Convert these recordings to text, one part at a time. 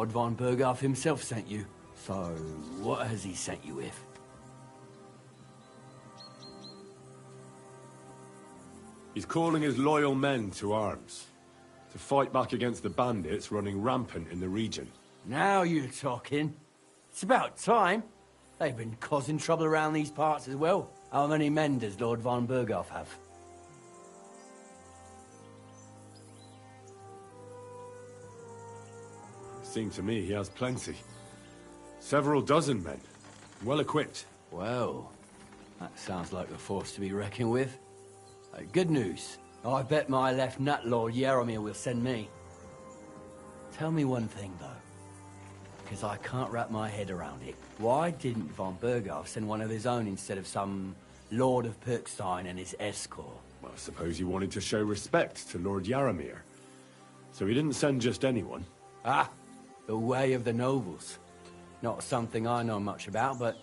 Lord von Berghoff himself sent you. So, what has he sent you with? He's calling his loyal men to arms, to fight back against the bandits running rampant in the region. Now you're talking. It's about time. They've been causing trouble around these parts as well. How many men does Lord von Berghoff have? Seems to me he has plenty. Several dozen men, well equipped. Well, that sounds like a force to be reckoned with. Good news. I bet my left nut Lord Jaromir will send me. Tell me one thing, though, because I can't wrap my head around it. Why didn't von Berghoff send one of his own instead of some Lord of Pirkstein and his escort? Well, I suppose he wanted to show respect to Lord Jaromir. So he didn't send just anyone. Ah, the way of the nobles. Not something I know much about, but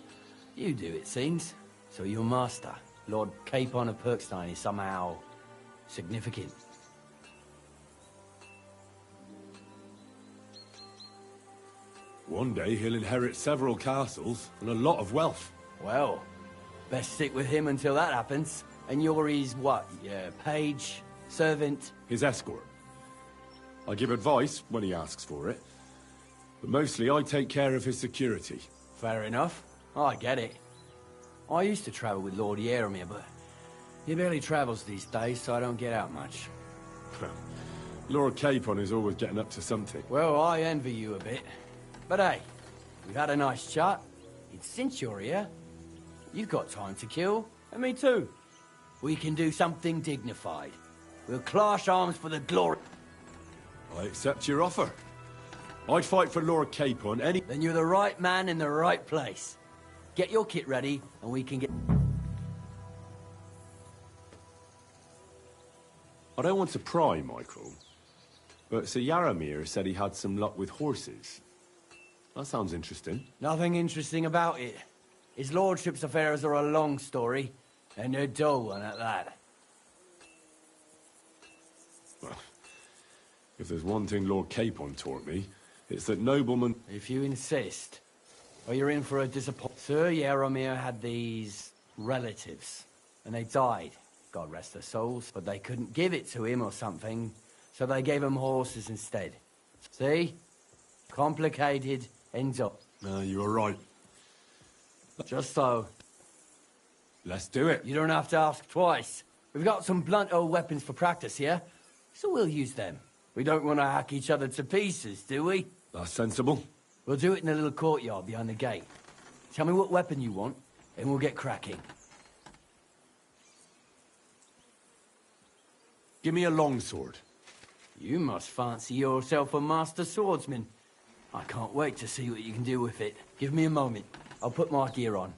you do, it seems. So your master, Lord Capon of Pirkstein, is somehow significant. One day he'll inherit several castles and a lot of wealth. Well, best stick with him until that happens. And you're his, what, page, servant? His escort. I give advice when he asks for it, but mostly I take care of his security. Fair enough. I get it. I used to travel with Lord Jaromir, but he barely travels these days, so I don't get out much. Lord Capon is always getting up to something. Well, I envy you a bit. But hey, we've had a nice chat. It's since you're here. You've got time to kill, and me too. We can do something dignified. We'll clash arms for the glory. I accept your offer. I'd fight for Lord Capon any... Then you're the right man in the right place. Get your kit ready, and we can get... I don't want to pry, Michael, but Sir Jaromir said he had some luck with horses. That sounds interesting. Nothing interesting about it. His lordship's affairs are a long story, and a dull one at that. Well, if there's one thing Lord Capon taught me, it's that noblemen... If you insist. Well, you're in for a disappointment. Sir Jaromir had these relatives, and they died. God rest their souls. But they couldn't give it to him or something, so they gave him horses instead. See? Complicated ends up. You were right. Just so. Let's do it. You don't have to ask twice. We've got some blunt old weapons for practice here, so we'll use them. We don't want to hack each other to pieces, do we? That's sensible. We'll do it in a little courtyard behind the gate. Tell me what weapon you want, and we'll get cracking. Give me a longsword. You must fancy yourself a master swordsman. I can't wait to see what you can do with it. Give me a moment. I'll put my gear on.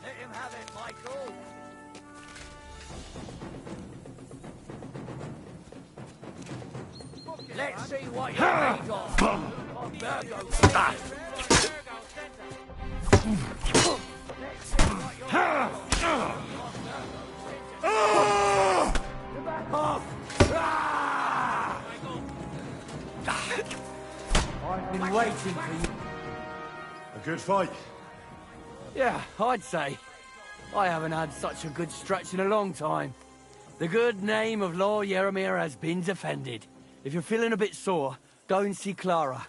Let him have it, Michael. Let's see what you're made of. I've been waiting for you. A good fight. Yeah, I'd say. I haven't had such a good stretch in a long time. The good name of Lord Jaromir has been defended. If you're feeling a bit sore, go and see Clara.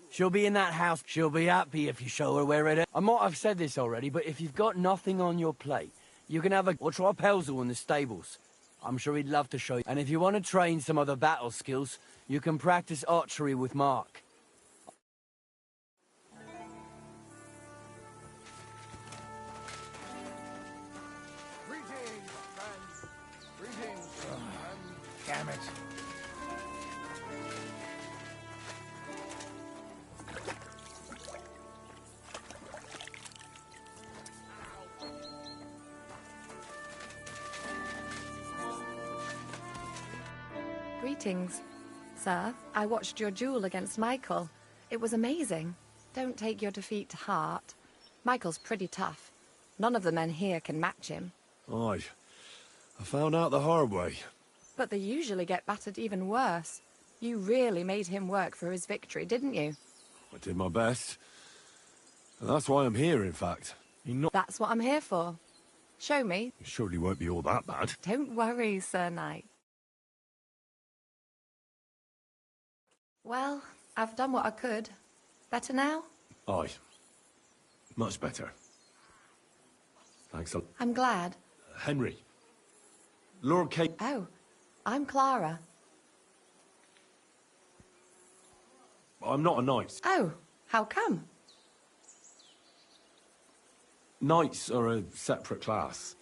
She'll be in that house. She'll be happy if you show her where it is. I might have said this already, but if you've got nothing on your plate, you can have a... or try Pelzel in the stables. I'm sure he'd love to show you. And if you want to train some other battle skills, you can practice archery with Mark. Greetings, friends. Greetings. Damn it. Greetings. Sir, I watched your duel against Michael. It was amazing. Don't take your defeat to heart. Michael's pretty tough. None of the men here can match him. Aye. I found out the hard way. But they usually get battered even worse. You really made him work for his victory, didn't you? I did my best. And that's why I'm here, in fact. That's what I'm here for. Show me. It surely won't be all that bad. Don't worry, Sir Knight. Well, I've done what I could. Better now? Aye. Much better. Thanks a lot. I'm glad. Henry. Lord Kate. Oh, I'm Clara. I'm not a knight. Oh, how come? Knights are a separate class.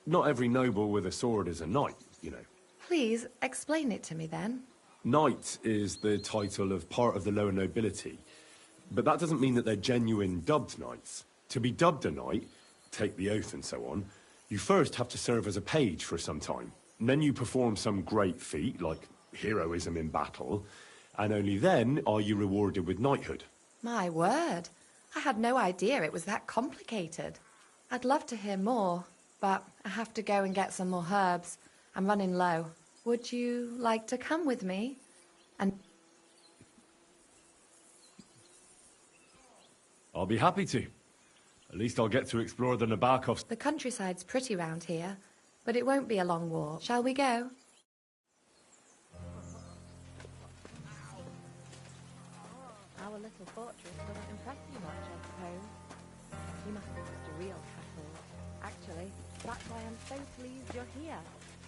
Not every noble with a sword is a knight, you know. Please, explain it to me then. Knight is the title of part of the lower nobility. But that doesn't mean that they're genuine dubbed knights. To be dubbed a knight, take the oath and so on, you first have to serve as a page for some time. And then you perform some great feat, like heroism in battle, and only then are you rewarded with knighthood. My word. I had no idea it was that complicated. I'd love to hear more, but I have to go and get some more herbs. I'm running low. Would you like to come with me? And I'll be happy to. At least I'll get to explore the Nabakovs. the countryside's pretty round here, but it won't be a long walk. Shall we go? Our little fortress doesn't impress you much, I suppose. You must be just a real castle. Actually, that's why I'm so pleased you're here.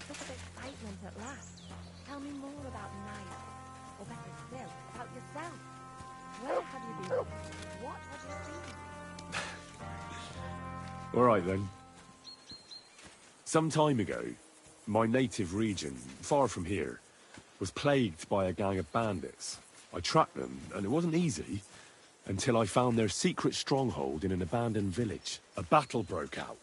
Bit of excitement at last. Tell me more about the night. Or better still, about yourself. Where have you been? What have you seen? All right, then. Some time ago, my native region, far from here, was plagued by a gang of bandits. I tracked them, and it wasn't easy, until I found their secret stronghold in an abandoned village. A battle broke out.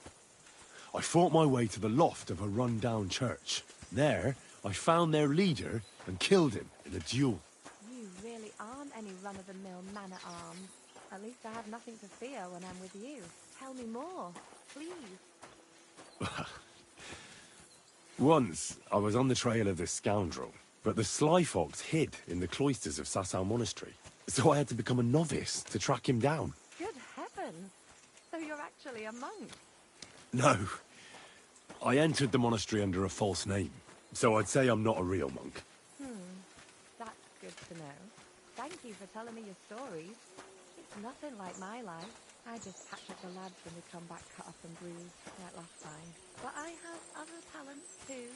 I fought my way to the loft of a run-down church. There, I found their leader and killed him in a duel. You really aren't any run-of-the-mill man-at-arms. At least I have nothing to fear when I'm with you. Tell me more, please. Once, I was on the trail of this scoundrel, but the sly fox hid in the cloisters of Sasau Monastery. So I had to become a novice to track him down. Good heavens! So you're actually a monk? No. I entered the monastery under a false name, so I'd say I'm not a real monk. That's good to know. Thank you for telling me your stories. It's nothing like my life. I just patch up the lads when they come back cut up and bruised, like last time. But I have other talents too.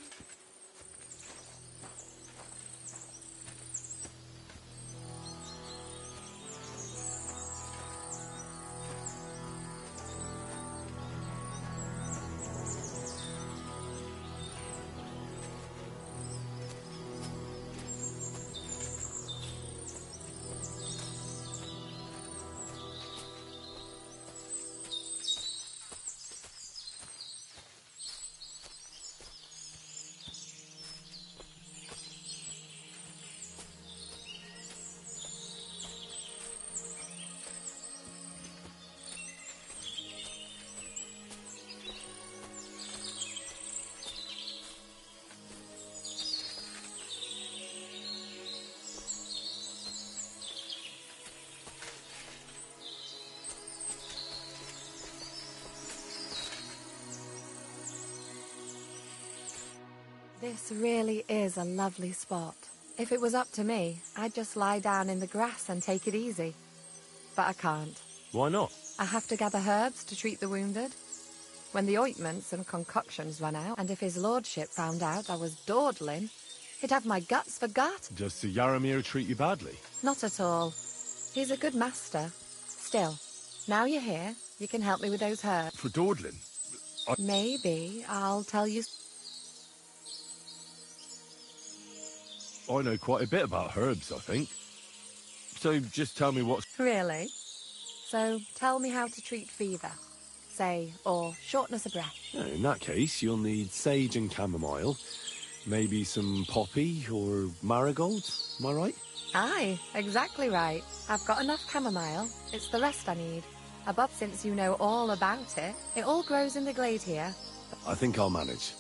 This really is a lovely spot. If it was up to me, I'd just lie down in the grass and take it easy. But I can't. Why not? I have to gather herbs to treat the wounded. When the ointments and concoctions run out, and if his lordship found out I was dawdling, he'd have my guts for gut. Does Sir Yaramir treat you badly? Not at all. He's a good master. Still, now you're here, you can help me with those herbs. For dawdling? Maybe I'll tell you... I know quite a bit about herbs, I think. So just tell me what's... Really? So tell me how to treat fever, say, or shortness of breath. In that case, you'll need sage and chamomile, maybe some poppy or marigold, am I right? Aye, exactly right. I've got enough chamomile. It's the rest I need. Above, since you know all about it, it all grows in the glade here. I think I'll manage.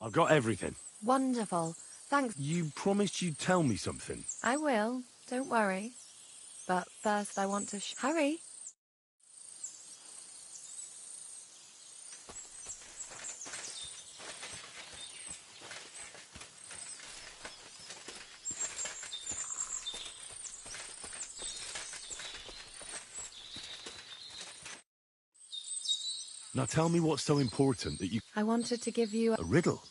I've got everything. Wonderful. Thanks. You promised you'd tell me something. I will. Don't worry. But first I want to hurry. Now tell me what's so important that you... I wanted to give you A riddle?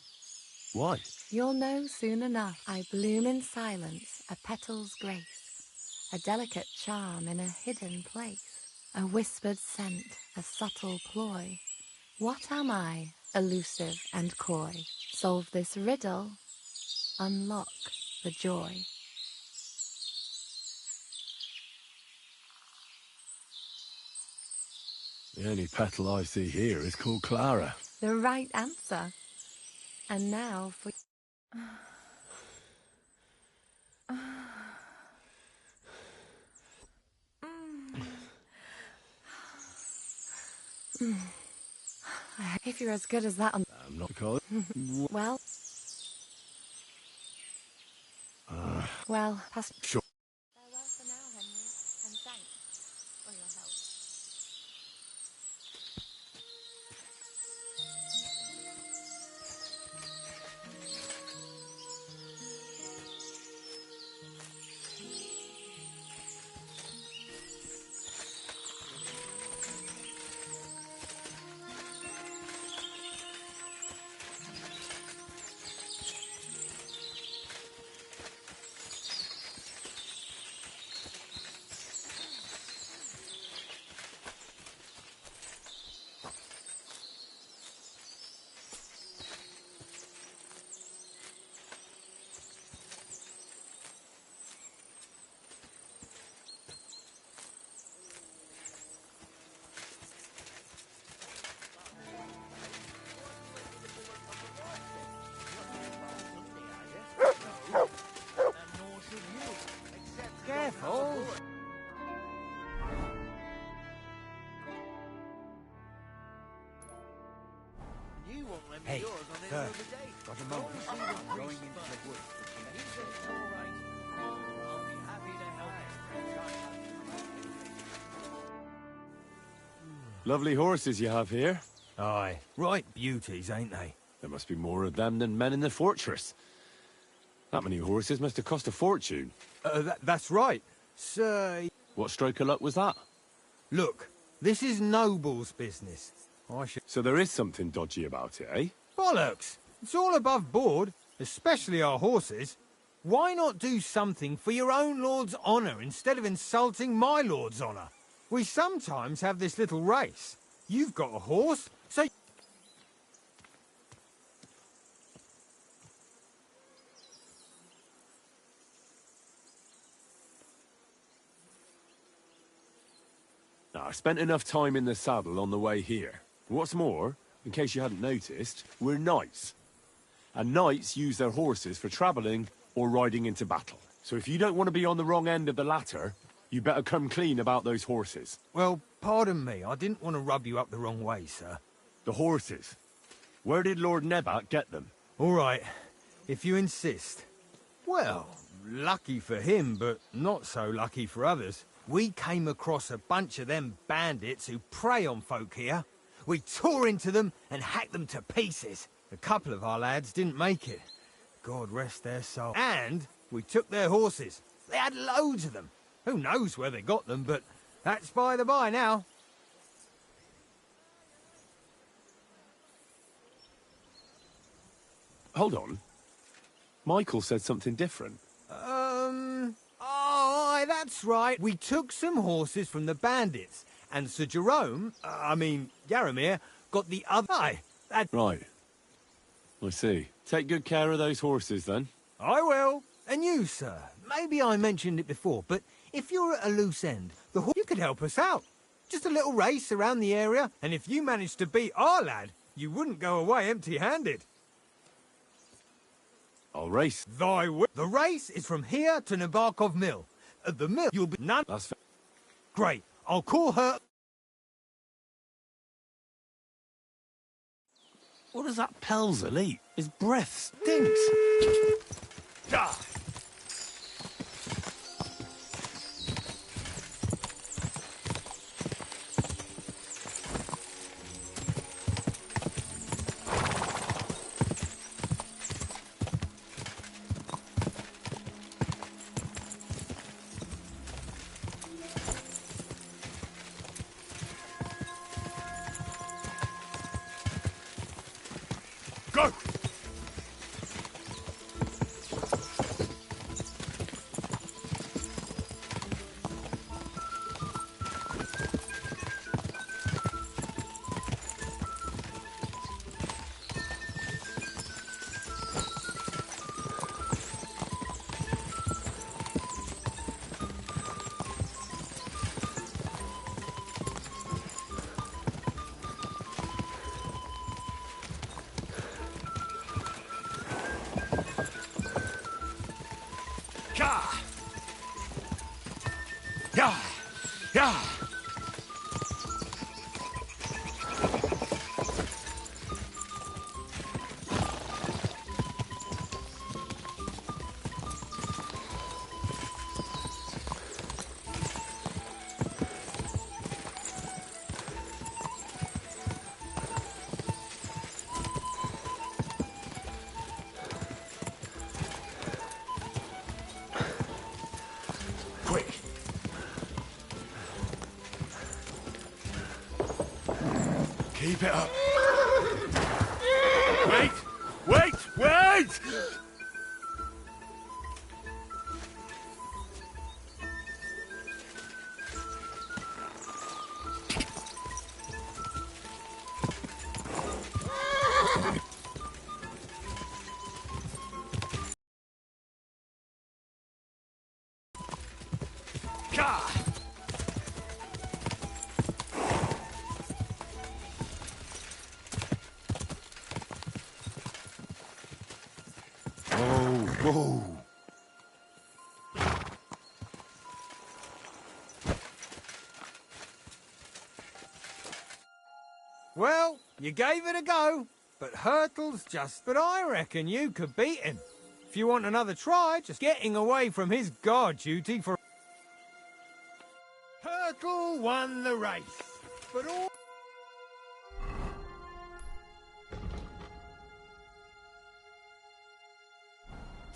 Why? You'll know soon enough. I bloom in silence, a petal's grace, a delicate charm in a hidden place, a whispered scent, a subtle ploy. What am I, elusive and coy? Solve this riddle, unlock the joy. The only petal I see here is called Clara. The right answer. And now for... If you're as good as that on... I'm not called. Well... Well, past... Sure. Farewell for now, Henry, and thanks for your help. Careful. You won't let me Hey, yours on any sir, other day. got a moment. Don't you see the Going priest into first? the woods. He says it's all right. I'll be happy to help. Lovely horses you have here. Aye, right beauties, ain't they? There must be more of them than men in the fortress. That many horses must have cost a fortune. That's right. Sir, What stroke of luck was that? look, this is Noble's business. I should... So there is something dodgy about it, eh? Bollocks! It's all above board, especially our horses. Why not do something for your own lord's honour instead of insulting my lord's honour? We sometimes have this little race. You've got a horse, so... Now, I spent enough time in the saddle on the way here. What's more, in case you hadn't noticed, we're knights. And knights use their horses for travelling or riding into battle. So if you don't want to be on the wrong end of the latter, you better come clean about those horses. Well, pardon me, I didn't want to rub you up the wrong way, sir. The horses. Where did Lord Nebat get them? All right, if you insist. Well, lucky for him, but not so lucky for others. We came across a bunch of them bandits who prey on folk here. We tore into them and hacked them to pieces. A couple of our lads didn't make it. God rest their soul. And we took their horses. They had loads of them. Who knows where they got them, but that's by the by now. Hold on. Michael said something different. Oh, aye, that's right. We took some horses from the bandits, and Sir Jerome, Yaramir, got the other. Aye, that... Right. I see. Take good care of those horses, then. I will. And you, sir. Maybe I mentioned it before, but if you're at a loose end, you could help us out. Just a little race around the area, and if you managed to beat our lad, you wouldn't go away empty-handed. I'll race. Thy will. The race is from here to Nabokov Mill. At the mill, you'll be none. That's fair. Great. I'll call her. What does that Pelzer eat? His breath stinks. Ah! Go! Yeah! Yeah! Quick! Keep it up. Wait! Wait! Wait! Gah! Whoa! Well, you gave it a go, but Hurtle's just... But I reckon you could beat him. If you want another try, just getting away from his guard duty for... Hurtle won the race, but all...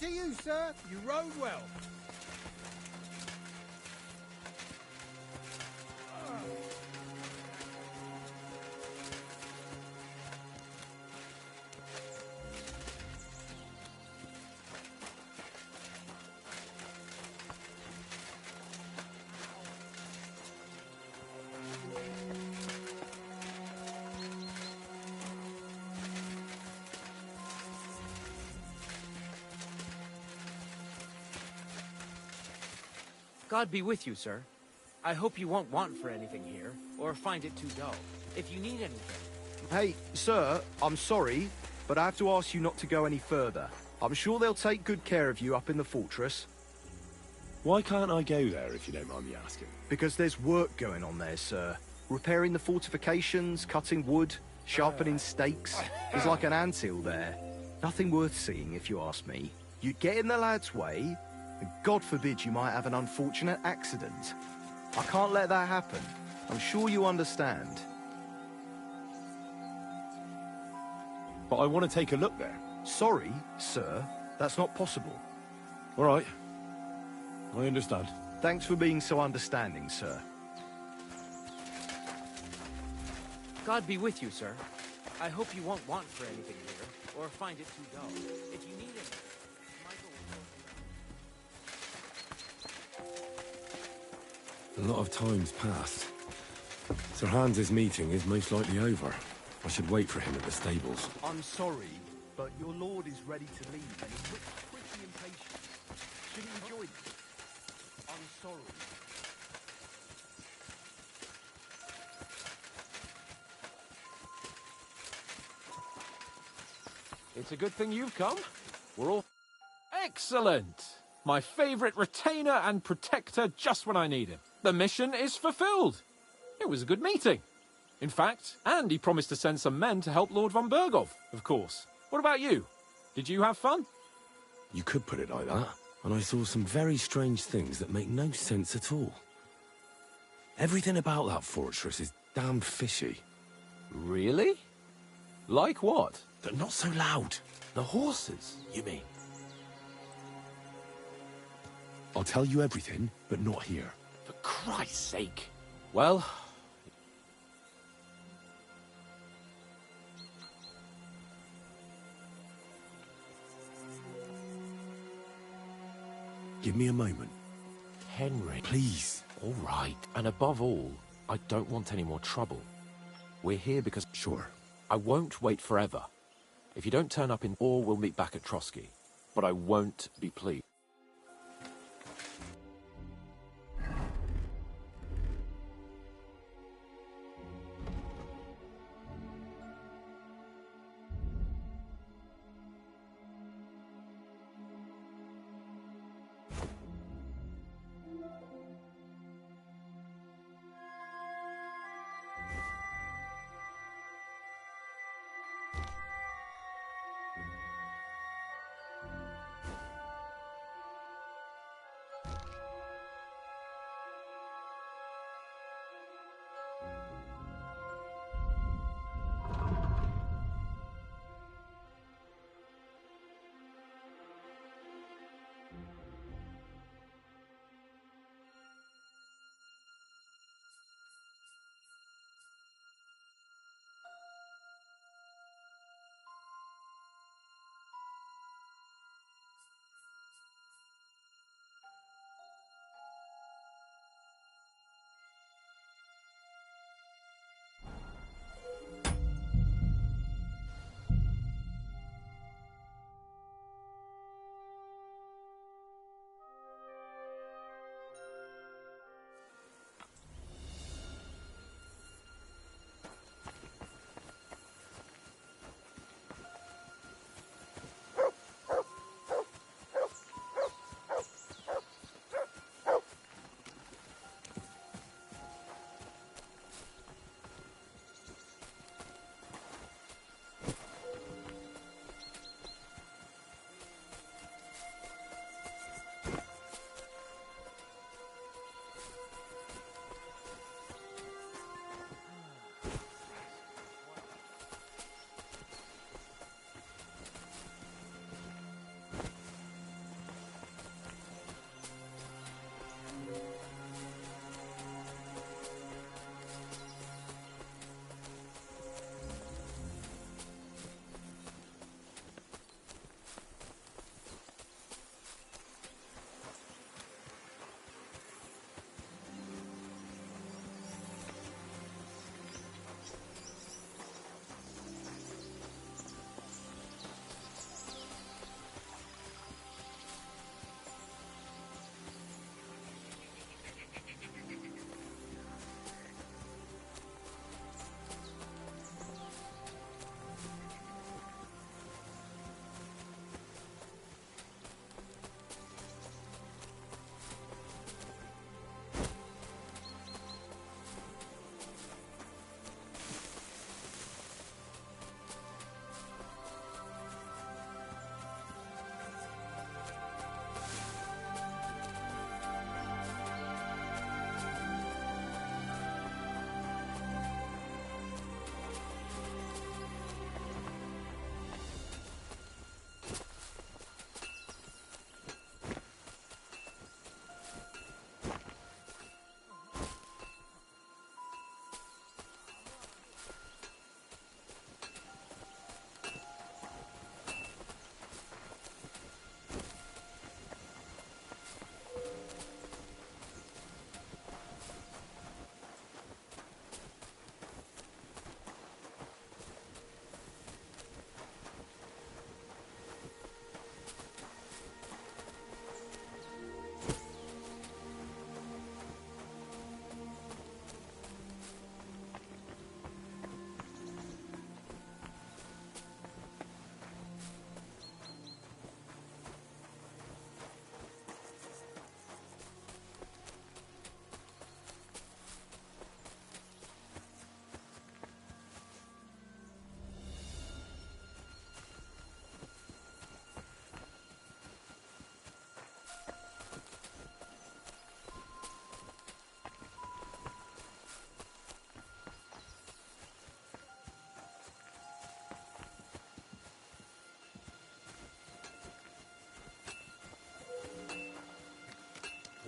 To you, sir. You rode well. God be with you, sir. I hope you won't want for anything here, or find it too dull. If you need anything... Hey, sir, I'm sorry, but I have to ask you not to go any further. I'm sure they'll take good care of you up in the fortress. Why can't I go there, if you don't mind me asking? Because there's work going on there, sir. Repairing the fortifications, cutting wood, sharpening stakes. There's like an anthill there. Nothing worth seeing, if you ask me. You get in the lad's way, and God forbid you might have an unfortunate accident. I can't let that happen. I'm sure you understand. But I want to take a look there. Sorry, sir, that's not possible. All right. I understand. Thanks for being so understanding, sir. God be with you, sir. I hope you won't want for anything here, or find it too dull. If you need anything... A lot of time's passed. Sir Hans's meeting is most likely over. I should wait for him at the stables. I'm sorry, but your lord is ready to leave and he's pretty impatient. Shouldn't you join him? I'm sorry. It's a good thing you've come. We're all... Excellent! My favourite retainer and protector just when I need him. The mission is fulfilled. It was a good meeting. In fact, and he promised to send some men to help Lord von Burgov, of course. What about you? Did you have fun? You could put it like that. And I saw some very strange things that make no sense at all. Everything about that fortress is damn fishy. Really? Like what? But not so loud. The horses, you mean? I'll tell you everything, but not here. For Christ's sake. Well... Give me a moment. Henry. Please. All right. And above all, I don't want any more trouble. We're here because... Sure. I won't wait forever. If you don't turn up in... Or we'll meet back at Trotsky. But I won't be pleased.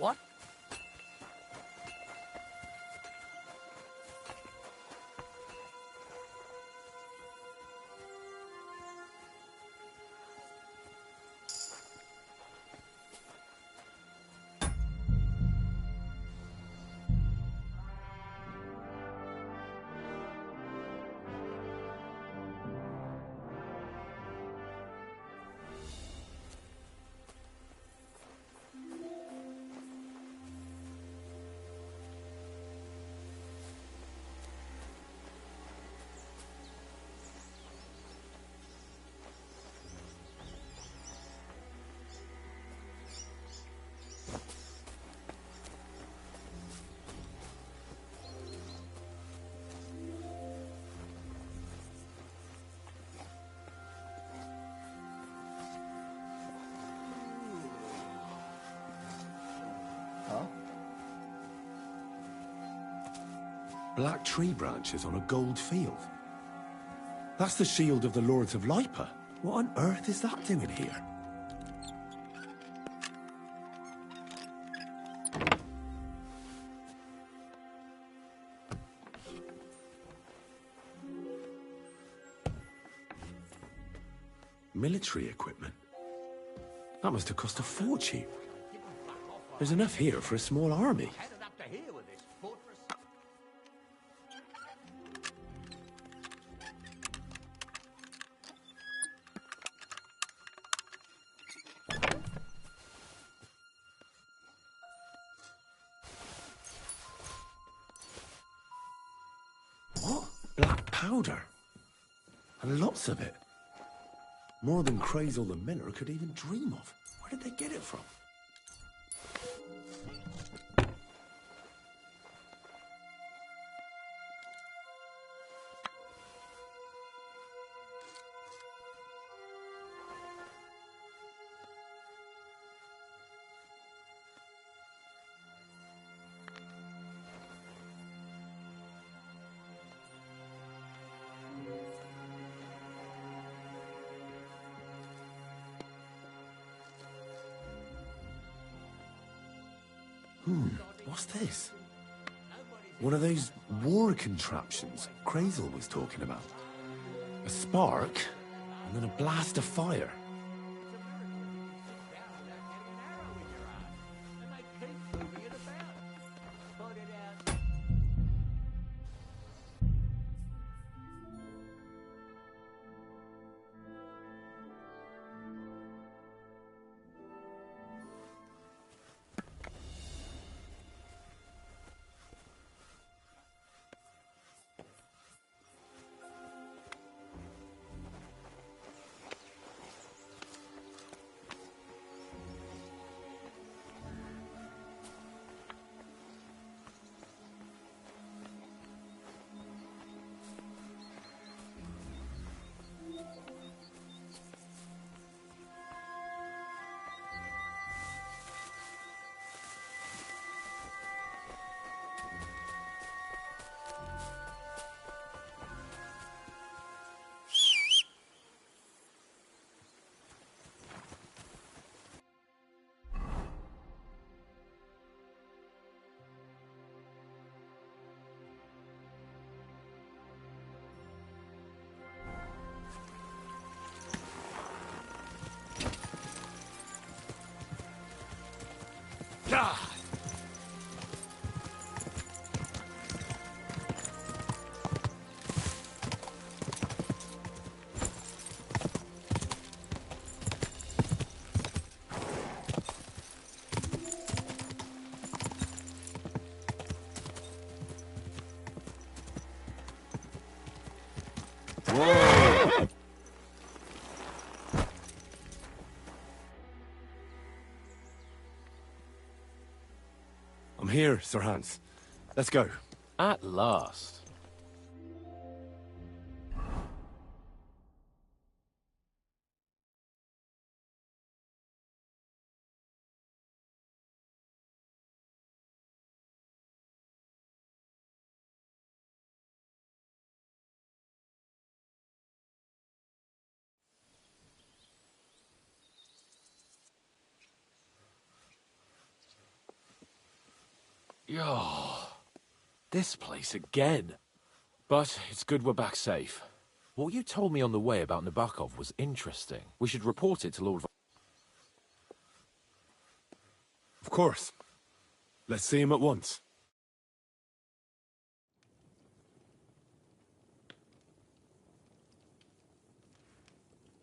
What? Black tree branches on a gold field. That's the shield of the Lords of Lipa. What on earth is that doing here? Military equipment? That must have cost a fortune. There's enough here for a small army. What? Black powder? And lots of it. More than Crazel the Miller could even dream of. Where did they get it from? What's this? One of those war contraptions Crazel was talking about. A spark, and then a blast of fire. Whoa! I'm here, Sir Hans. Let's go. At last. Yo, this place again. But it's good we're back safe. What you told me on the way about Nabokov was interesting. We should report it to Lord... Of course. Let's see him at once.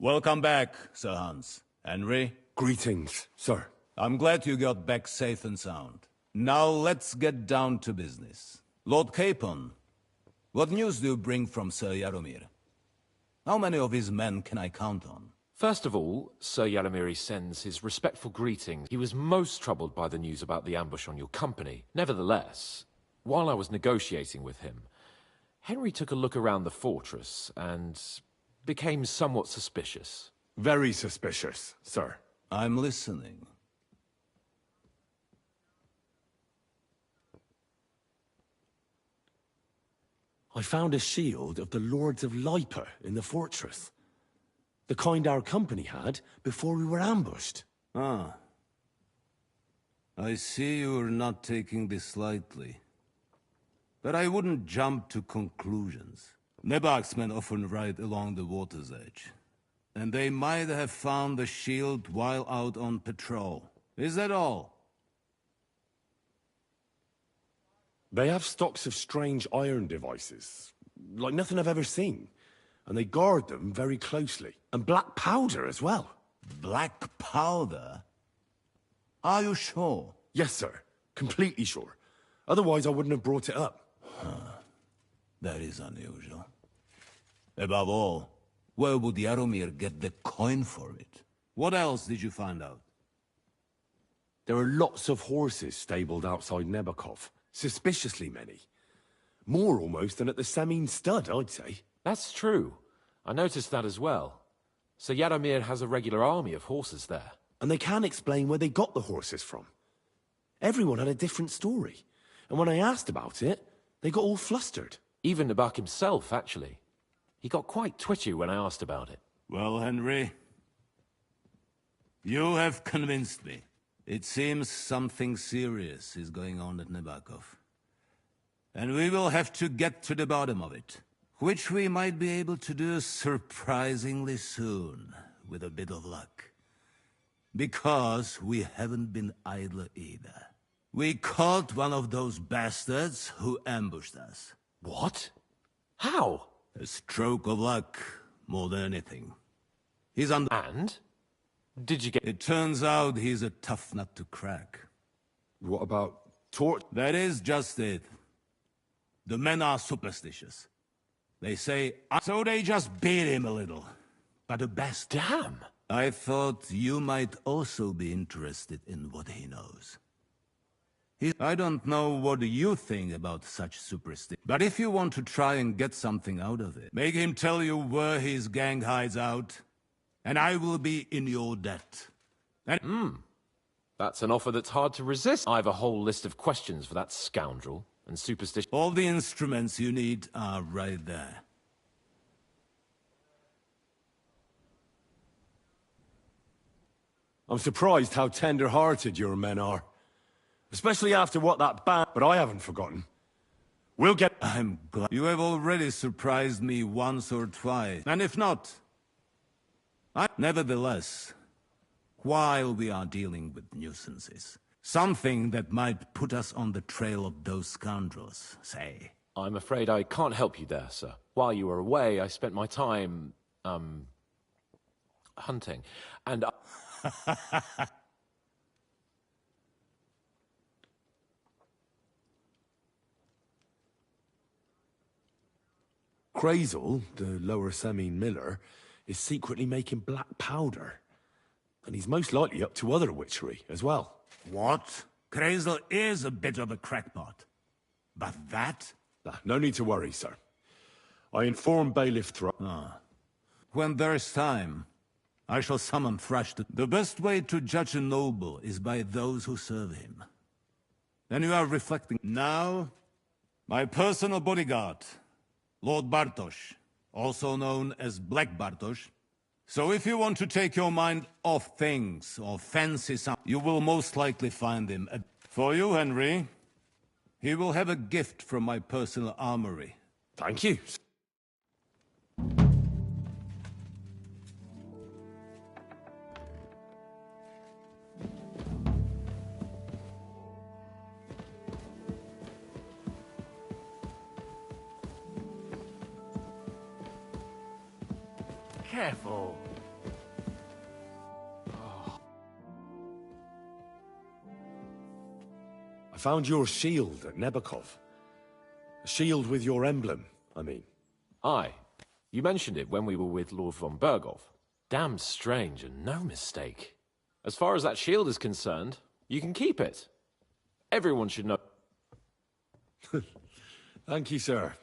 Welcome back, Sir Hans. Henry? Greetings, sir. I'm glad you got back safe and sound. Now let's get down to business. Lord Capon, what news do you bring from Sir Jaromir? How many of his men can I count on? First of all, Sir Jaromir sends his respectful greetings. He was most troubled by the news about the ambush on your company. Nevertheless, while I was negotiating with him, Henry took a look around the fortress and became somewhat suspicious. Very suspicious, sir. I'm listening. I found a shield of the Lords of Lipa in the fortress. The kind our company had before we were ambushed. Ah. I see you're not taking this lightly. But I wouldn't jump to conclusions. Nebak's men often ride along the water's edge. And they might have found the shield while out on patrol. Is that all? They have stocks of strange iron devices, like nothing I've ever seen. And they guard them very closely. And black powder as well. Black powder? Are you sure? Yes, sir. Completely sure. Otherwise, I wouldn't have brought it up. That is unusual. Above all, where would Jaromir get the coin for it? What else did you find out? There are lots of horses stabled outside Nebakov. Suspiciously many. More almost than at the Semine stud, I'd say. That's true. I noticed that as well. Sir Jaromir has a regular army of horses there. And they can't explain where they got the horses from. Everyone had a different story. And when I asked about it, they got all flustered. Even Nabak himself, actually. He got quite twitchy when I asked about it. Well, Henry, you have convinced me. It seems something serious is going on at Nabakov. And we will have to get to the bottom of it. Which we might be able to do surprisingly soon, with a bit of luck. Because we haven't been idle either. We caught one of those bastards who ambushed us. What? How? A stroke of luck, more than anything. He's under... And? Did you get... It turns out he's a tough nut to crack. What about Tort? That is just it. The men are superstitious. They say, so they just beat him a little. But the best... Damn! I thought you might also be interested in what he knows. I don't know what you think about such superstition, but if you want to try and get something out of it, make him tell you where his gang hides out, and I will be in your debt. That's an offer that's hard to resist. I have a whole list of questions for that scoundrel, and superstition... All the instruments you need are right there. I'm surprised how tender-hearted your men are. Especially after what that band... But I haven't forgotten. We'll get... I'm glad... You have already surprised me once or twice. And if not... Nevertheless, while we are dealing with nuisances, something that might put us on the trail of those scoundrels, say. I'm afraid I can't help you there, sir. While you were away, I spent my time, hunting. And... Crazel, the lower Semine miller, is secretly making black powder. And he's most likely up to other witchery as well. What? Crazel is a bit of a crackpot. But that? No need to worry, sir. I informed Bailiff Thrush. When there's time, I shall summon Thrush to... The best way to judge a noble is by those who serve him. Then you are reflecting. Now, my personal bodyguard, Lord Bartosz, also known as Black Bartosz. So if you want to take your mind off things or fancy something, you will most likely find him. For you, Henry, He will have a gift from my personal armory. Thank you. Careful. I found your shield at Nebakov. A shield with your emblem, I mean. Aye. You mentioned it when we were with Lord von Berghoff. Damn strange and no mistake. As far as that shield is concerned, you can keep it. Everyone should know. Thank you, sir.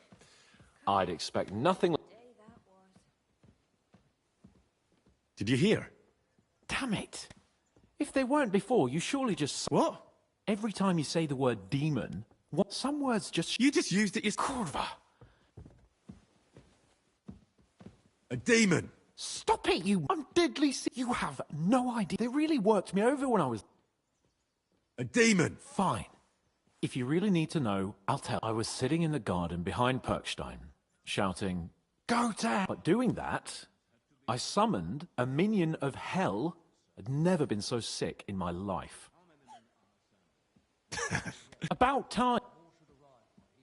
I'd expect nothing. Did you hear? Damn it. If they weren't before, you surely just... What? Every time you say the word demon, some words just... You just used it as... Kurva! A demon! Stop it, you... I'm deadly sick. You have no idea. They really worked me over when I was... A demon! Fine. If you really need to know, I'll tell. I was sitting in the garden behind Perkstein, shouting, "Go down!" But doing that, I summoned a minion of hell. I'd never been so sick in my life. About time.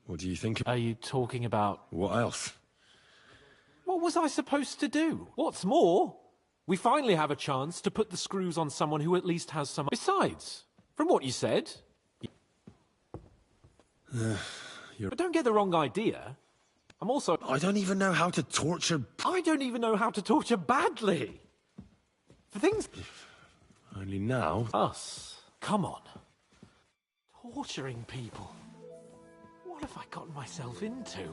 What do you think? Are you talking about... What else? What was I supposed to do? What's more, we finally have a chance to put the screws on someone who at least has some... Besides, from what you said... But don't get the wrong idea. I'm also... I don't even know how to torture... I don't even know how to torture badly. For things... Only now? Us. Come on. Torturing people. What have I gotten myself into?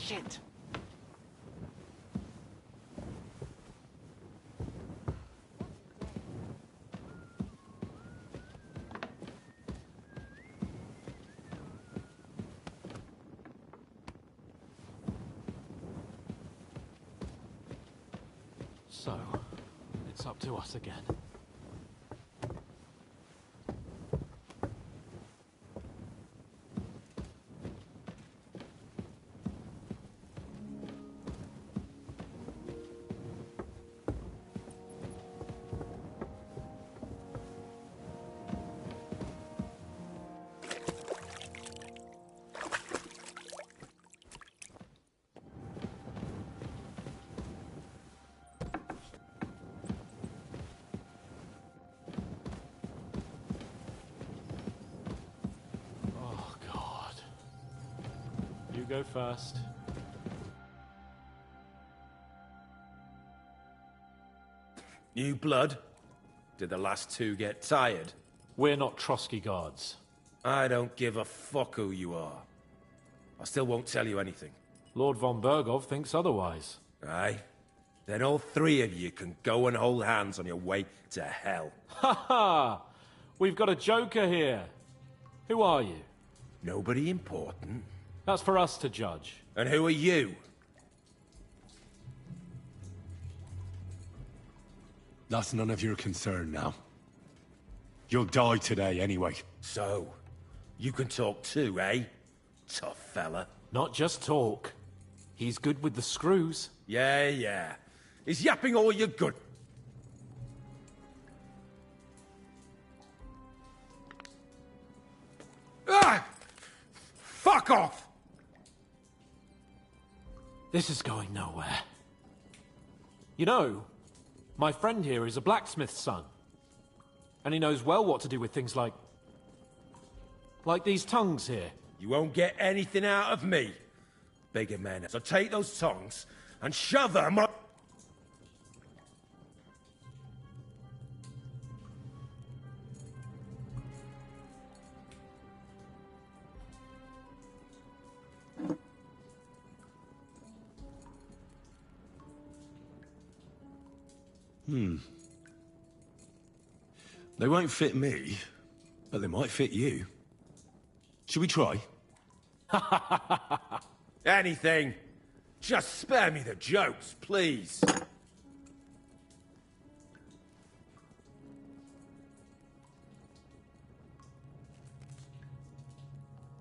Shit. So, it's up to us again. Go first. New blood? Did the last two get tired? We're not Trotsky guards. I don't give a fuck who you are. I still won't tell you anything. Lord von Berghoff thinks otherwise. Aye? Then all three of you can go and hold hands on your way to hell. Ha ha! We've got a joker here. Who are you? Nobody important. That's for us to judge. And who are you? That's none of your concern now. You'll die today anyway. So, you can talk too, eh? Tough fella. Not just talk. He's good with the screws. Yeah. He's yapping all you're good. Ah! Fuck off! This is going nowhere. You know, my friend here is a blacksmith's son. And he knows well what to do with things like these tongues here. You won't get anything out of me, bigger man. So take those tongs and shove them up. They won't fit me, but they might fit you. Should we try? Anything. Just spare me the jokes, please.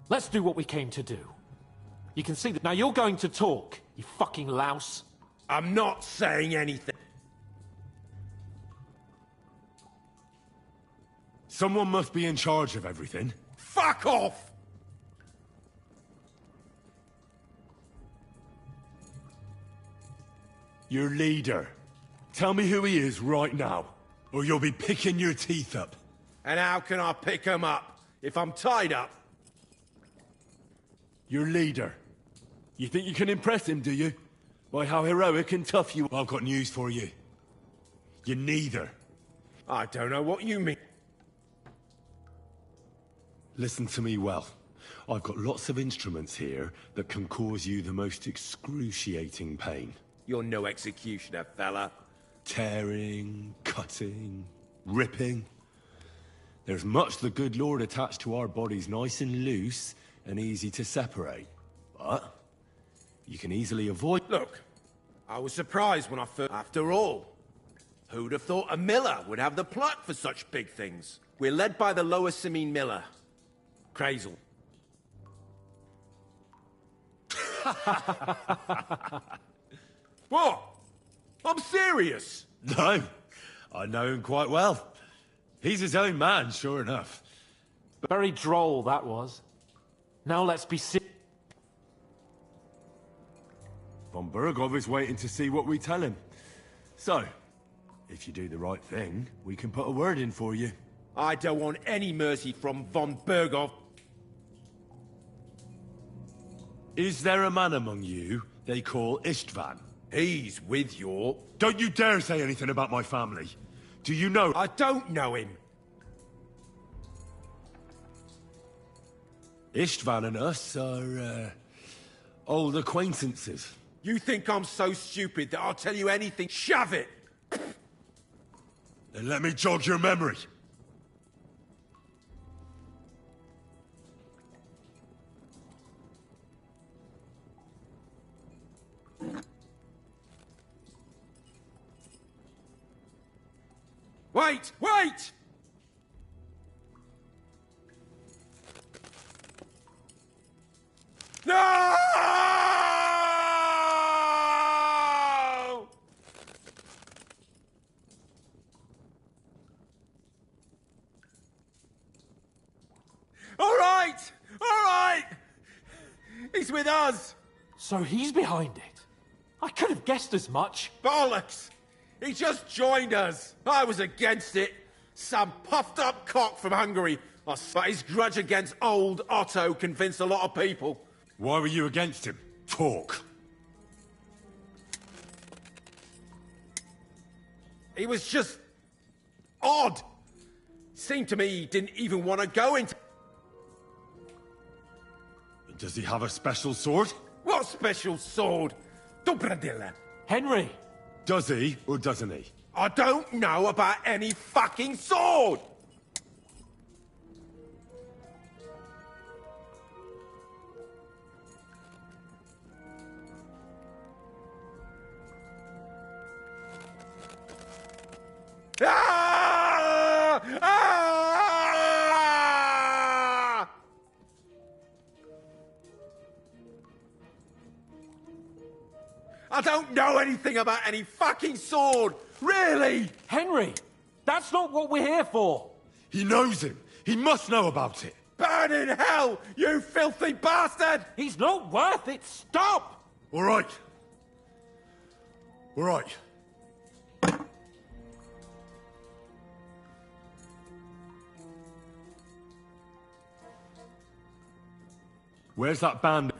Let's do what we came to do. You can see that now you're going to talk, you fucking louse. I'm not saying anything. Someone must be in charge of everything. Fuck off! Your leader. Tell me who he is right now, or you'll be picking your teeth up. And how can I pick him up if I'm tied up? Your leader. You think you can impress him, do you? By how heroic and tough you are. I've got news for you. You're neither. I don't know what you mean. Listen to me well. I've got lots of instruments here that can cause you the most excruciating pain. You're no executioner, fella. Tearing, cutting, ripping. There's much the good Lord attached to our bodies, nice and loose and easy to separate. But you can easily avoid... Look, I was surprised when I first... After all, who'd have thought a miller would have the pluck for such big things? We're led by the Lower Simene Miller. Crazel. What? I'm serious. No, I know him quite well. He's his own man, sure enough. Very droll, that was. Now let's be serious. Von Bergov is waiting to see what we tell him. So, if you do the right thing, we can put a word in for you. I don't want any mercy from Von Bergov. Is there a man among you they call Istvan? He's with your... Don't you dare say anything about my family. Do you know... I don't know him. Istvan and us are, old acquaintances. You think I'm so stupid that I'll tell you anything? Shove it! Then let me jog your memory. Wait! Wait! No! All right! All right! He's with us! So he's behind it. I could have guessed as much. Bollocks! He just joined us. I was against it. Some puffed-up cock from Hungary. But his grudge against old Otto convinced a lot of people. Why were you against him? Talk. He was just... odd. Seemed to me he didn't even want to go into... Does he have a special sword? What special sword? Dobradilla. Henry! Does he, or doesn't he? I don't know about any fucking sword! Ah! Ah! I don't know anything about any fucking sword! Really? Henry! That's not what we're here for! He knows him. He must know about it. Burn in hell, you filthy bastard! He's not worth it! Stop! All right. All right. Where's that band?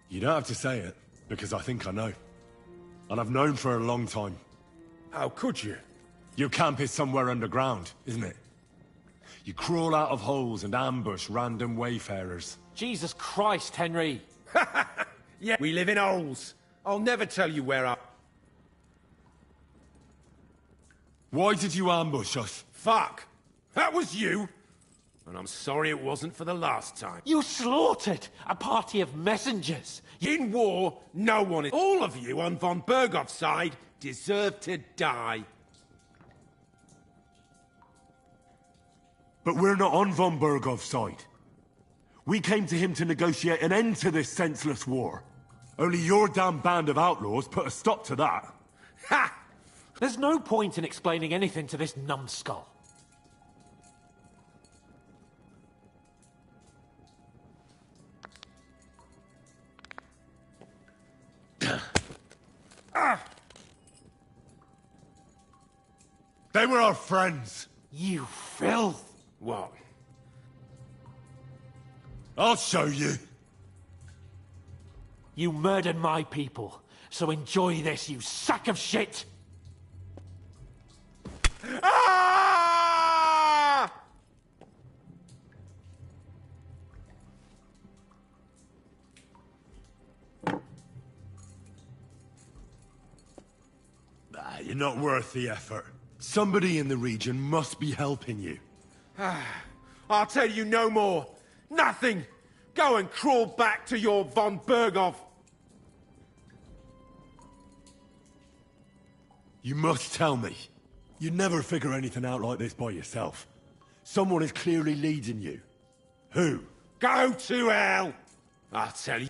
You don't have to say it, because I think I know. And I've known for a long time. How could you? Your camp is somewhere underground, isn't it? You crawl out of holes and ambush random wayfarers. Jesus Christ, Henry! Yeah, we live in holes. I'll never tell you where I... Why did you ambush us? Fuck! That was you! And I'm sorry it wasn't for the last time. You slaughtered a party of messengers! In war, no one... All of you on von Bergov's side deserve to die. But we're not on von Bergov's side. We came to him to negotiate an end to this senseless war. Only your damn band of outlaws put a stop to that. Ha! There's no point in explaining anything to this numbskull. They were our friends. You filth! What? I'll show you. You murdered my people, so enjoy this, you sack of shit! Ah! You're not worth the effort. Somebody in the region must be helping you. I'll tell you no more. Nothing. Go and crawl back to your von Bergov. You must tell me. You'd never figure anything out like this by yourself. Someone is clearly leading you. Who? Go to hell! I'll tell you.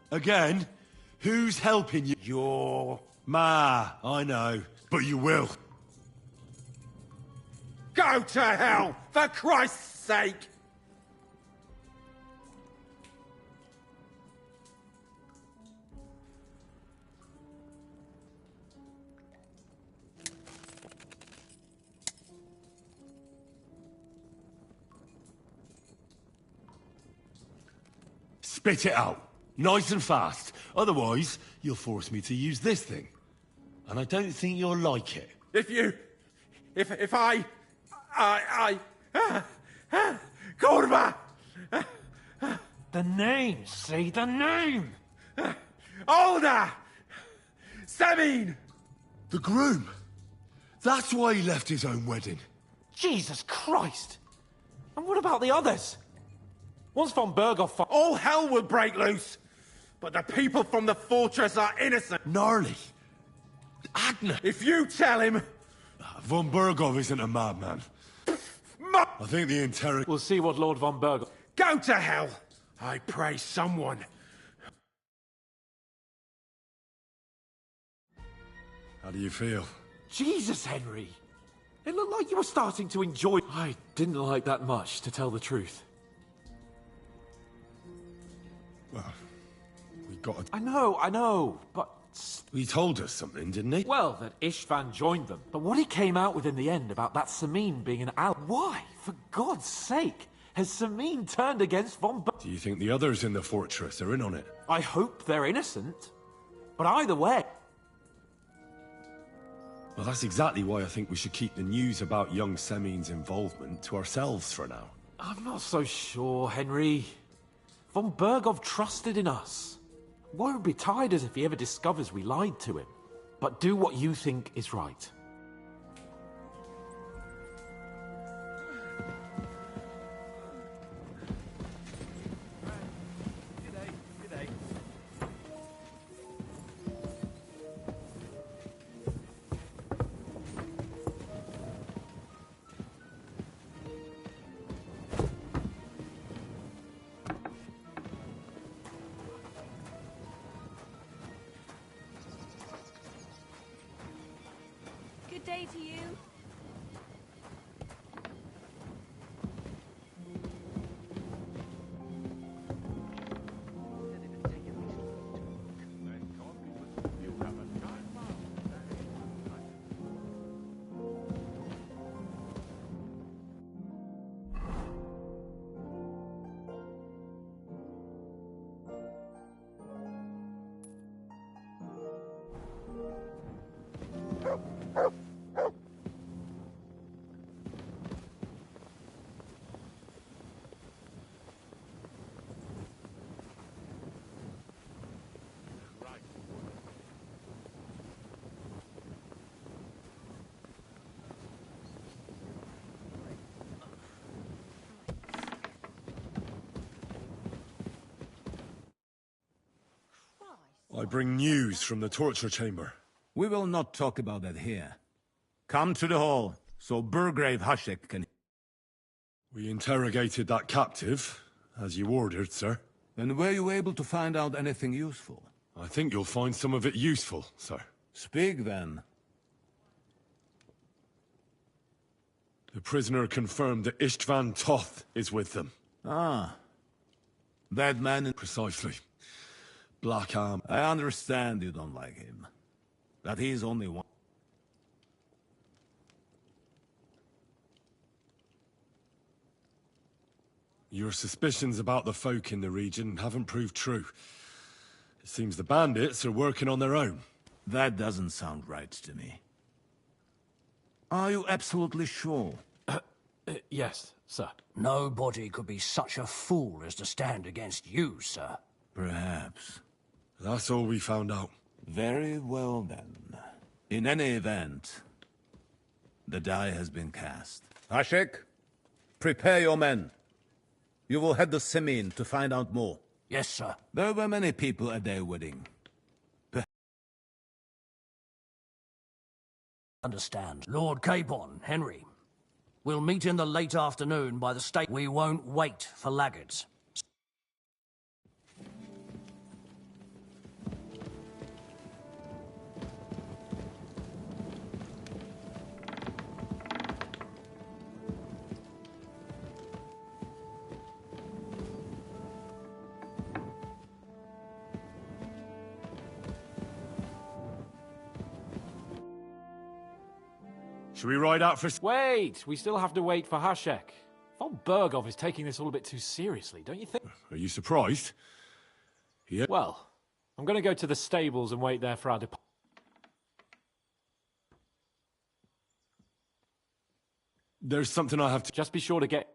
Again? Who's helping you? You're... Ma, I know. But you will. Go to hell, for Christ's sake! Spit it out. Nice and fast. Otherwise, you'll force me to use this thing. And I don't think you'll like it. If I... Kurva! The name, say the name! Olda! Samin! The groom. That's why he left his own wedding. Jesus Christ! And what about the others? Once von Bergov... All hell will break loose! But the people from the fortress are innocent! Gnarly. Agnes. If you tell him... Von Bergov isn't a madman. I think the interrogation... We'll see what Lord von Bergov... Go to hell! I pray someone... How do you feel? Jesus, Henry! It looked like you were starting to enjoy... I didn't like that much, to tell the truth. Well, we got to... I know, but... He told us something, didn't he? Well, that Istvan joined them. But what he came out with in the end about that Samin being an ally... Why, for God's sake, has Samin turned against von Bergov? Do you think the others in the fortress are in on it? I hope they're innocent. But either way... Well, that's exactly why I think we should keep the news about young Semin's involvement to ourselves for now. I'm not so sure, Henry. Von Bergov trusted in us. Won't be tired as if he ever discovers we lied to him. But do what you think is right. Good day to you. I bring news from the torture chamber. We will not talk about that here. Come to the hall, so Burgrave Hashek can... We interrogated that captive, as you ordered, sir. And were you able to find out anything useful? I think you'll find some of it useful, sir. Speak, then. The prisoner confirmed that Istvan Toth is with them. Ah. That man... Precisely. Black Arm. I understand you don't like him. That he's only one... Your suspicions about the folk in the region haven't proved true. It seems the bandits are working on their own. That doesn't sound right to me. Are you absolutely sure? Yes, sir. Nobody could be such a fool as to stand against you, sir. Perhaps. That's all we found out. Very well, then. In any event, the die has been cast. Hashek, prepare your men. You will head the Simin to find out more. Yes, sir. There were many people at their wedding. Understand. Lord Capon, Henry. We'll meet in the late afternoon by the stake. We won't wait for laggards. Should we ride out for... Wait! We still have to wait for Hashek. Von Berghoff is taking this all a bit too seriously, don't you think? Are you surprised? Yeah. Well, I'm going to go to the stables and wait there for our departure. There's something I have to... Just be sure to get...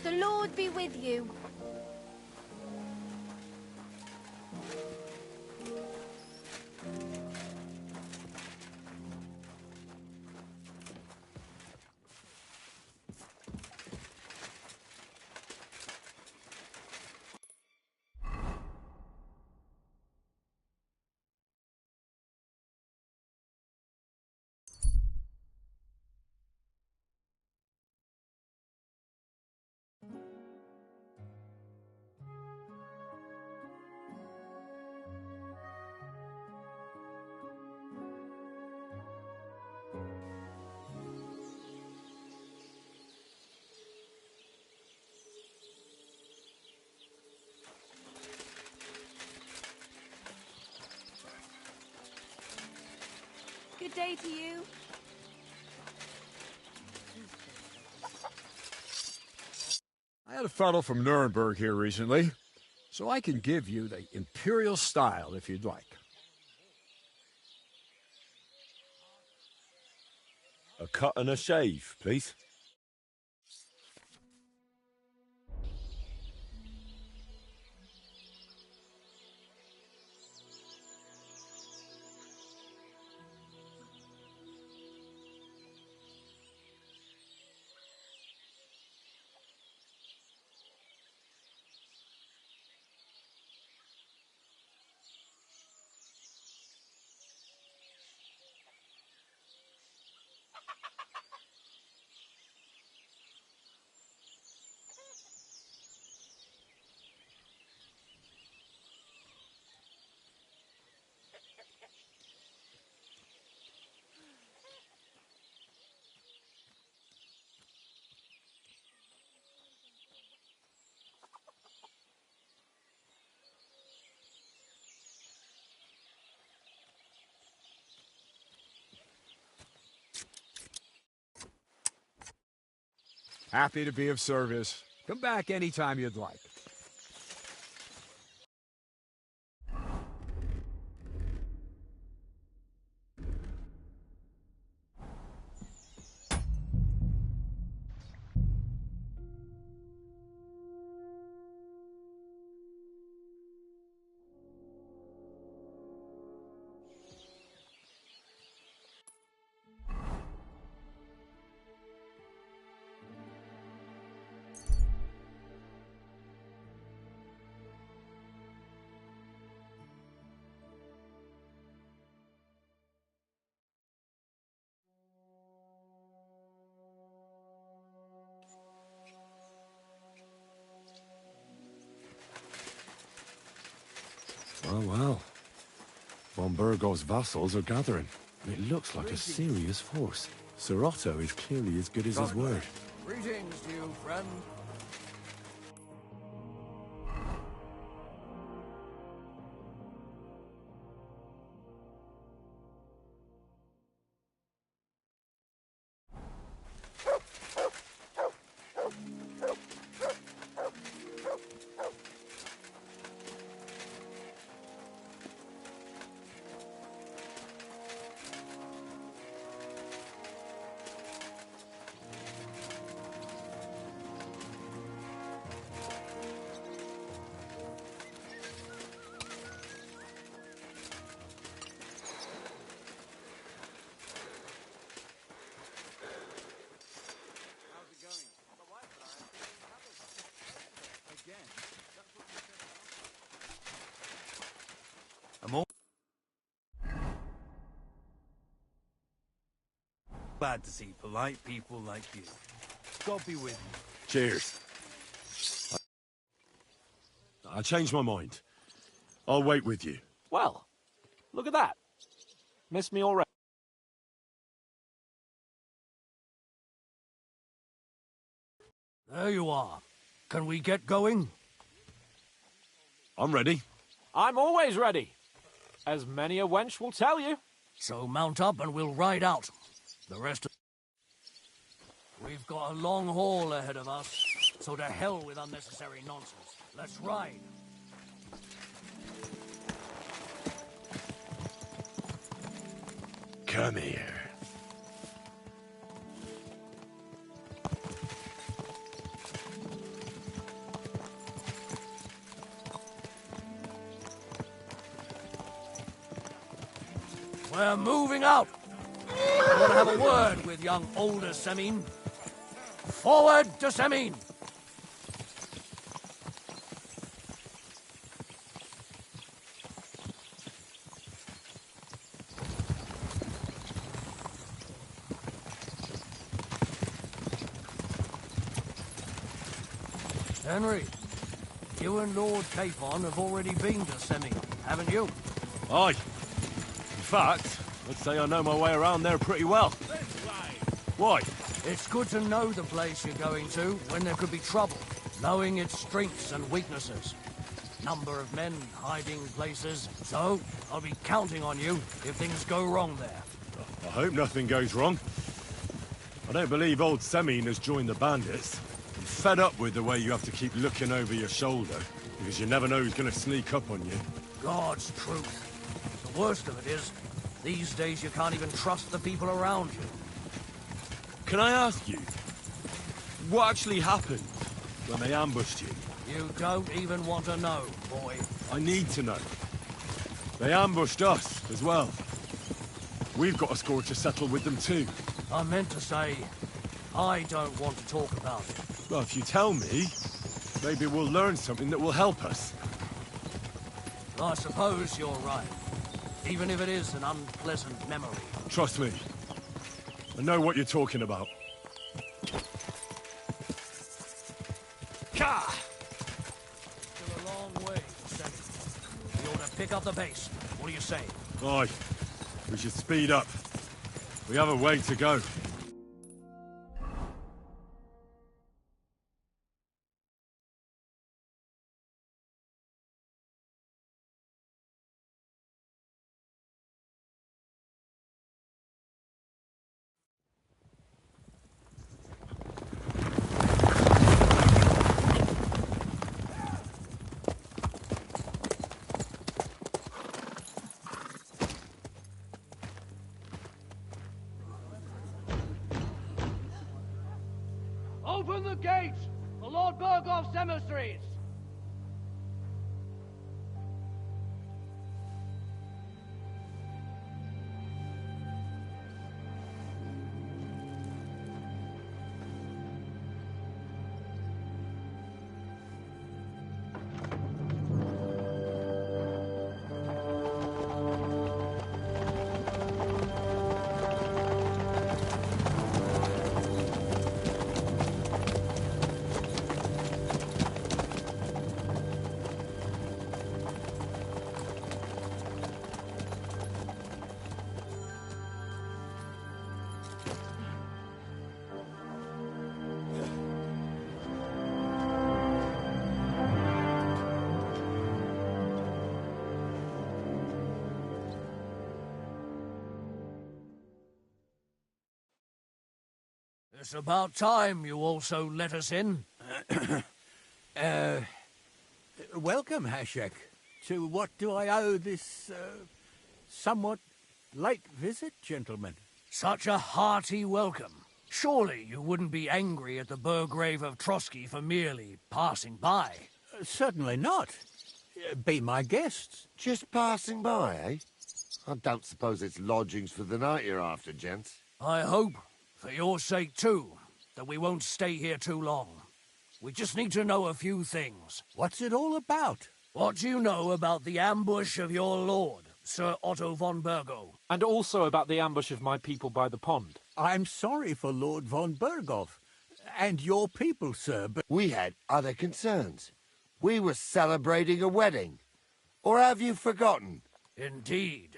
The Lord be with you. Good day to you. I had a fellow from Nuremberg here recently, so I can give you the imperial style if you'd like. A cut and a shave, please. Happy to be of service. Come back anytime you'd like. Oh, well. Von Burgov's vassals are gathering. It looks like a serious force. Sir Otto is clearly as good as his word. Greetings to you, friend. Glad to see polite people like you. God be with you. Cheers. I changed my mind. I'll wait with you. Well, look at that. Miss me already. There you are. Can we get going? I'm ready. I'm always ready. As many a wench will tell you. So mount up and we'll ride out. The rest of... We've got a long haul ahead of us, so to hell with unnecessary nonsense. Let's ride. Come here. We're moving out. I want to have a word with young older Semin. Forward to Semin. Henry, you and Lord Capon have already been to Semin, haven't you? Aye. In fact, I'd say I know my way around there pretty well. Why? It's good to know the place you're going to when there could be trouble, knowing its strengths and weaknesses. Number of men hiding places, so I'll be counting on you if things go wrong there. I hope nothing goes wrong. I don't believe old Semin has joined the bandits. I'm fed up with the way you have to keep looking over your shoulder, because you never know who's going to sneak up on you. God's truth. The worst of it is, these days you can't even trust the people around you. Can I ask you, what actually happened when they ambushed you? You don't even want to know, boy. I need to know. They ambushed us as well. We've got a score to settle with them too. I meant to say, I don't want to talk about it. Well, if you tell me, maybe we'll learn something that will help us. I suppose you're right. Even if it is an unpleasant memory. Trust me. I know what you're talking about. Ka! Still a long way to Semin. We ought to pick up the pace. What do you say? Aye. We should speed up. We have a way to go. Open the gates for Lord Bergoff's emissaries! It's about time you also let us in. Welcome, Hashek. To what do I owe this, somewhat late visit, gentlemen? Such a hearty welcome. Surely you wouldn't be angry at the Burgrave of Trotsky for merely passing by. Certainly not. Be my guests. Just passing by, eh? I don't suppose it's lodgings for the night you're after, gents. I hope, for your sake too, that we won't stay here too long. We just need to know a few things. What's it all about? What do you know about the ambush of your lord, Sir Otto von Bergo? And also about the ambush of my people by the pond. I'm sorry for Lord von Bergoff, and your people, sir, but... We had other concerns. We were celebrating a wedding. Or have you forgotten? Indeed.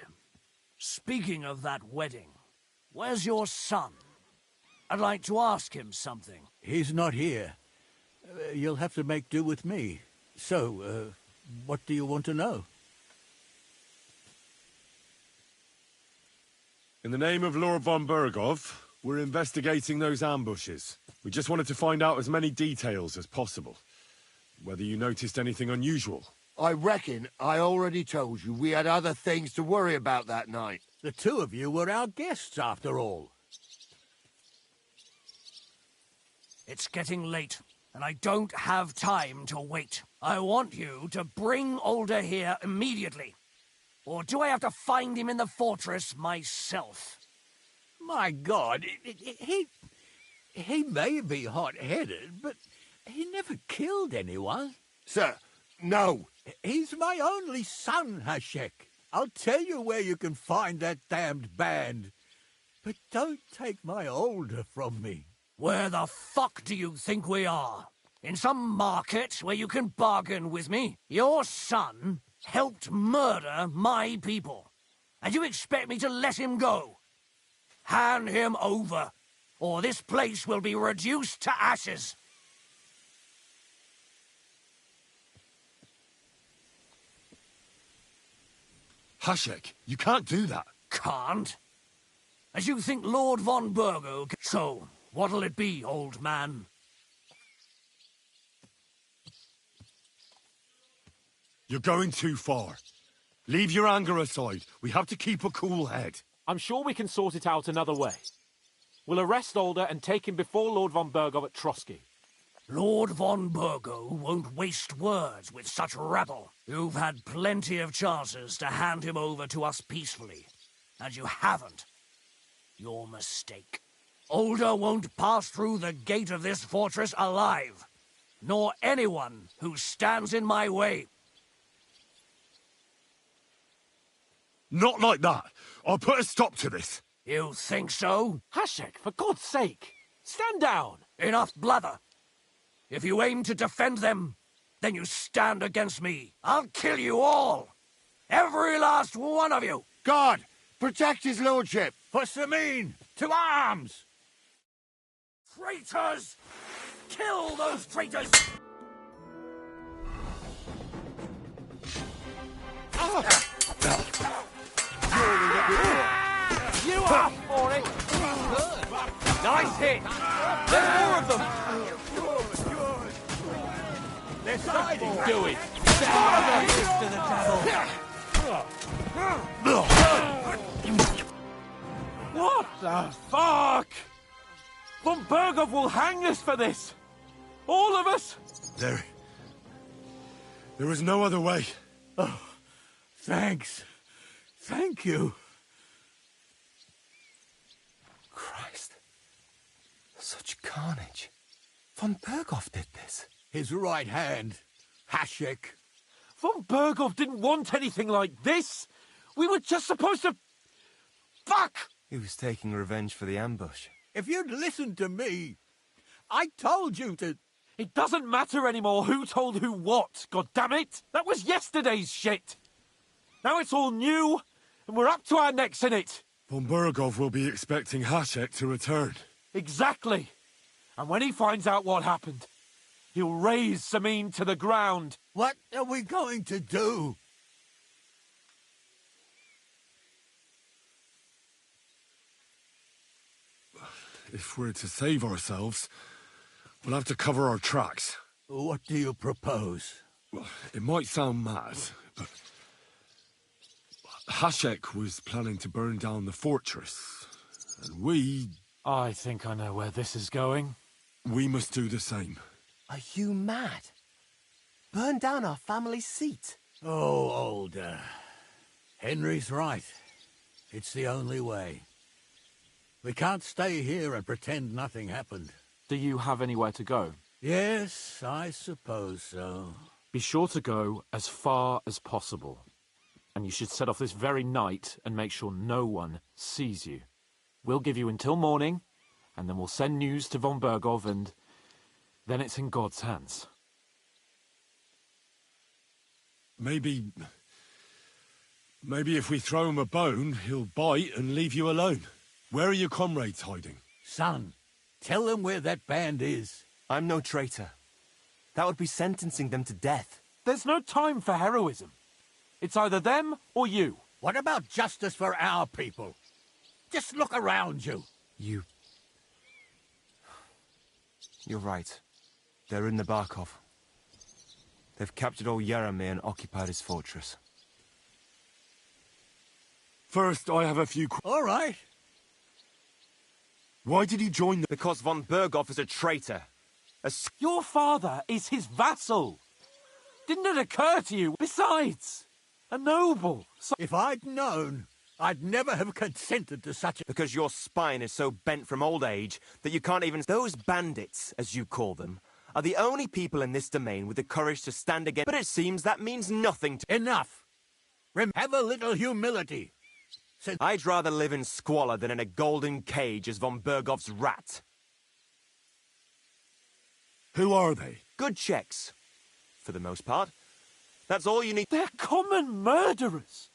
Speaking of that wedding, where's your son? I'd like to ask him something. He's not here. You'll have to make do with me. So, what do you want to know? In the name of Lord von Bergov, We're investigating those ambushes. We just wanted to find out as many details as possible. Whether you noticed anything unusual. I reckon I already told you we had other things to worry about that night. The two of you were our guests, after all. It's getting late, and I don't have time to wait. I want you to bring Older here immediately. Or do I have to find him in the fortress myself? My God, he may be hot-headed, but he never killed anyone. Sir, no. He's my only son, Hashek. I'll tell you where you can find that damned band. But don't take my Older from me. Where the fuck do you think we are? In some market where you can bargain with me? Your son helped murder my people. And you expect me to let him go? Hand him over, or this place will be reduced to ashes. Hashek, you can't do that. Can't? As you think Lord von Burgo... So, what'll it be, old man? You're going too far. Leave your anger aside. We have to keep a cool head. I'm sure we can sort it out another way. We'll arrest Older and take him before Lord von Burgo at Trotsky. Lord von Burgo won't waste words with such rabble. You've had plenty of chances to hand him over to us peacefully, and you haven't. Your mistake. Older won't pass through the gate of this fortress alive, nor anyone who stands in my way. Not like that. I'll put a stop to this. You think so? Hashek, for God's sake, stand down. Enough blather. If you aim to defend them, then you stand against me. I'll kill you all. Every last one of you. God, protect his lordship. For Samin, to arms! Traitors! Kill those traitors! You up for it? Nice hit! There's more of them! They're siding. Do it! What the fuck? Von Burgov will hang us for this! All of us! There is no other way. Oh, thanks. Thank you. Christ. Such carnage. Von Burgov did this. His right hand, Hashek. Von Burgov didn't want anything like this! We were just supposed to... Fuck! He was taking revenge for the ambush. If you'd listened to me, I told you to... It doesn't matter anymore who told who what, goddammit! That was yesterday's shit! Now it's all new, and we're up to our necks in it! Von Burgov will be expecting Hashek to return. Exactly! And when he finds out what happened, he'll raise Samin to the ground. What are we going to do? If we're to save ourselves, we'll have to cover our tracks. What do you propose? Well, it might sound mad, but Hashek was planning to burn down the fortress, and we... I think I know where this is going. We must do the same. Are you mad? Burn down our family seat. Oh, Older. Henry's right. It's the only way. We can't stay here and pretend nothing happened. Do you have anywhere to go? Yes, I suppose so. Be sure to go as far as possible. And you should set off this very night and make sure no one sees you. We'll give you until morning, and then we'll send news to von Burgov, and then it's in God's hands. Maybe if we throw him a bone, he'll bite and leave you alone. Where are your comrades hiding? Son, tell them where that band is. I'm no traitor. That would be sentencing them to death. There's no time for heroism. It's either them or you. What about justice for our people? Just look around you. You You're right. They're in the Barkov. They've captured old Yaramir and occupied his fortress. First, I have a few All right. Why did he join the... Because von Berghoff is a traitor. Your father is his vassal. Didn't it occur to you? Besides, a noble. If I'd known, I'd never have consented to such a... Because your spine is so bent from old age that you can't even... Those bandits, as you call them, are the only people in this domain with the courage to stand against... But it seems that means nothing to... Enough! Have a little humility. I'd rather live in squalor than in a golden cage as von Berghoff's rat. Who are they? Good checks. For the most part. That's all you need. They're common murderers.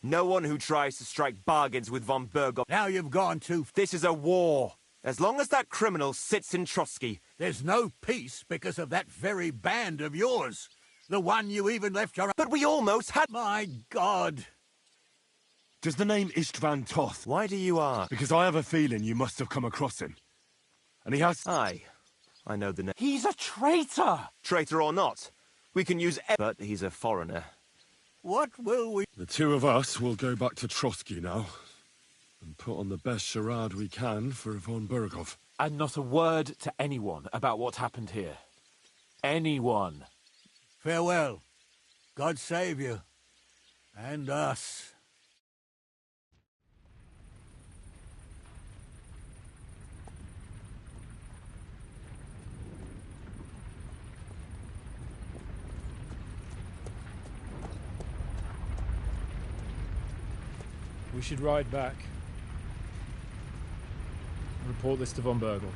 No one who tries to strike bargains with von Berghoff... Now you've gone too... This is a war. As long as that criminal sits in Trotsky... There's no peace because of that very band of yours. The one you even left your... But we almost had... My God! Does the name Istvan Toth? Why do you ask? Because I have a feeling you must have come across him. And he has... Aye. I know the name. He's a traitor! Traitor or not. We can use... But he's a foreigner. What will we... The two of us will go back to Trotsky now. And put on the best charade we can for von Berghoff. And not a word to anyone about what happened here. Anyone. Farewell. God save you. And us. We should ride back. Report this to von Berghoff.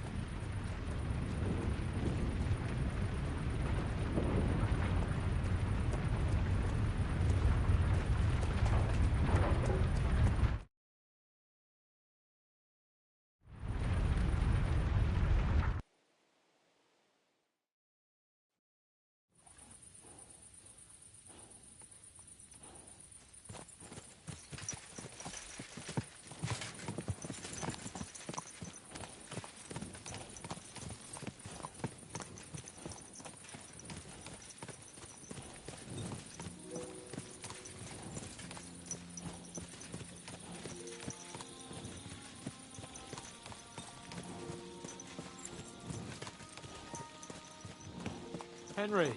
Henry,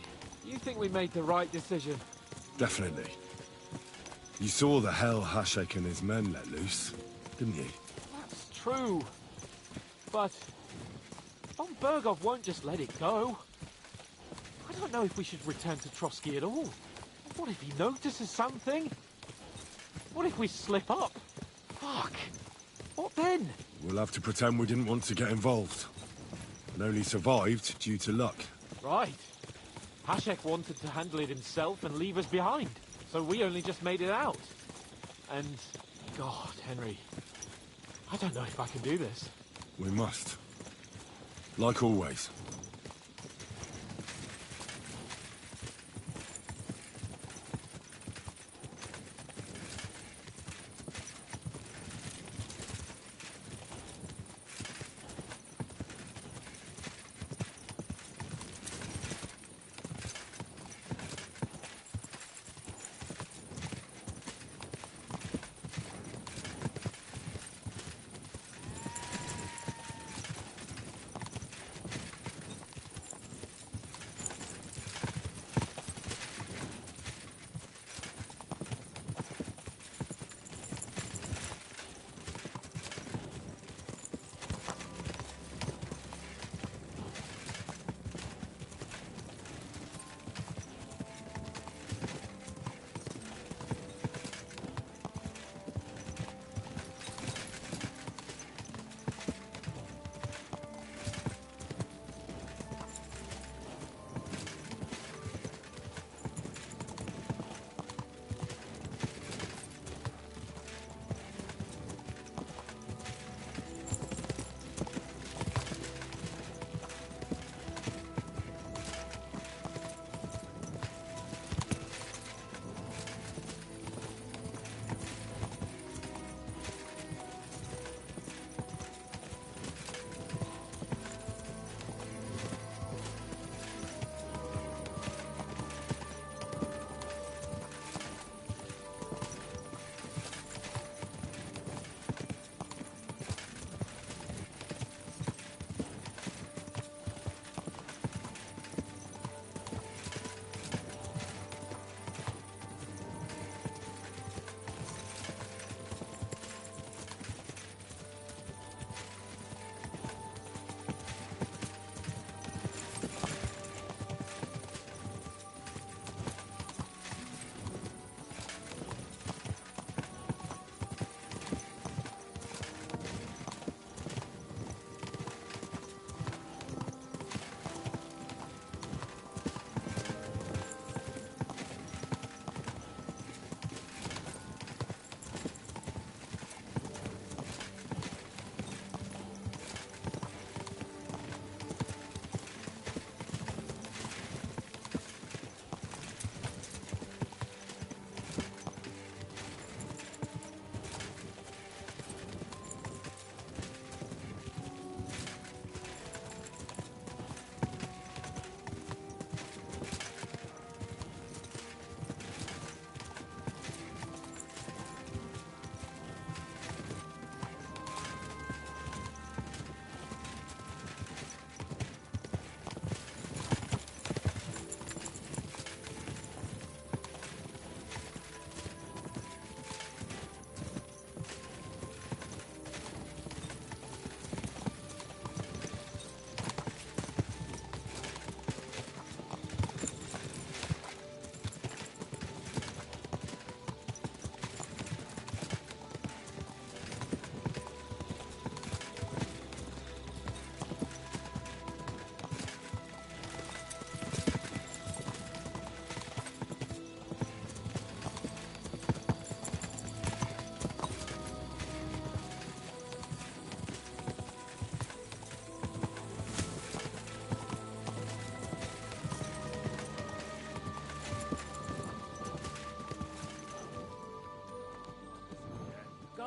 you think we made the right decision? Definitely. You saw the hell Hashek and his men let loose, didn't you? That's true. But von Berghoff won't just let it go. I don't know if we should return to Trotsky at all. What if he notices something? What if we slip up? Fuck. What then? We'll have to pretend we didn't want to get involved. And only survived due to luck. Right. Hashek wanted to handle it himself and leave us behind. So we only just made it out. And... God, Henry. I don't know if I can do this. We must. Like always.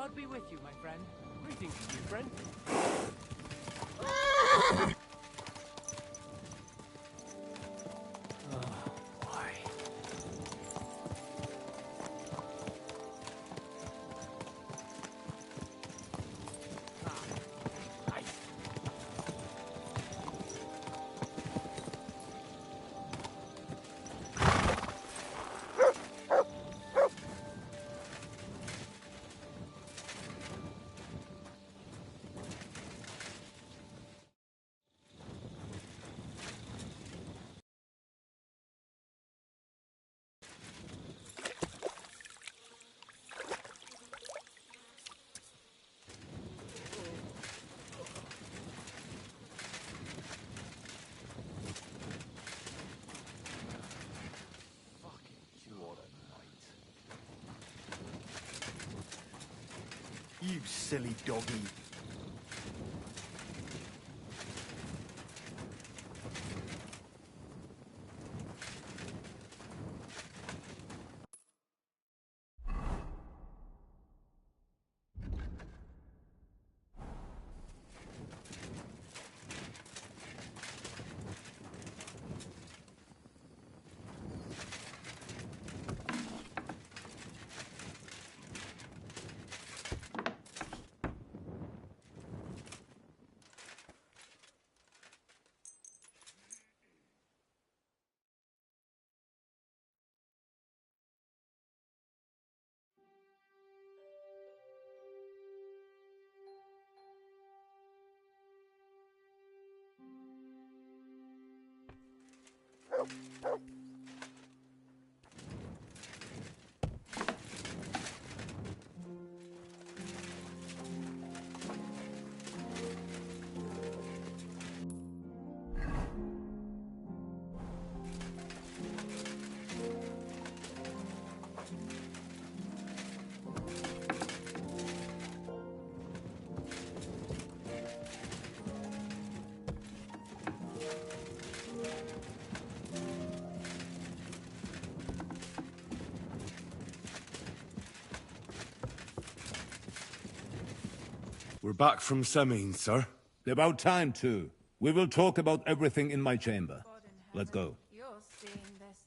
God be with you, my friend. Greetings to you, friend. You silly doggy. We're back from Semin, sir. About time, too. We will talk about everything in my chamber. Let's go. You're seeing this.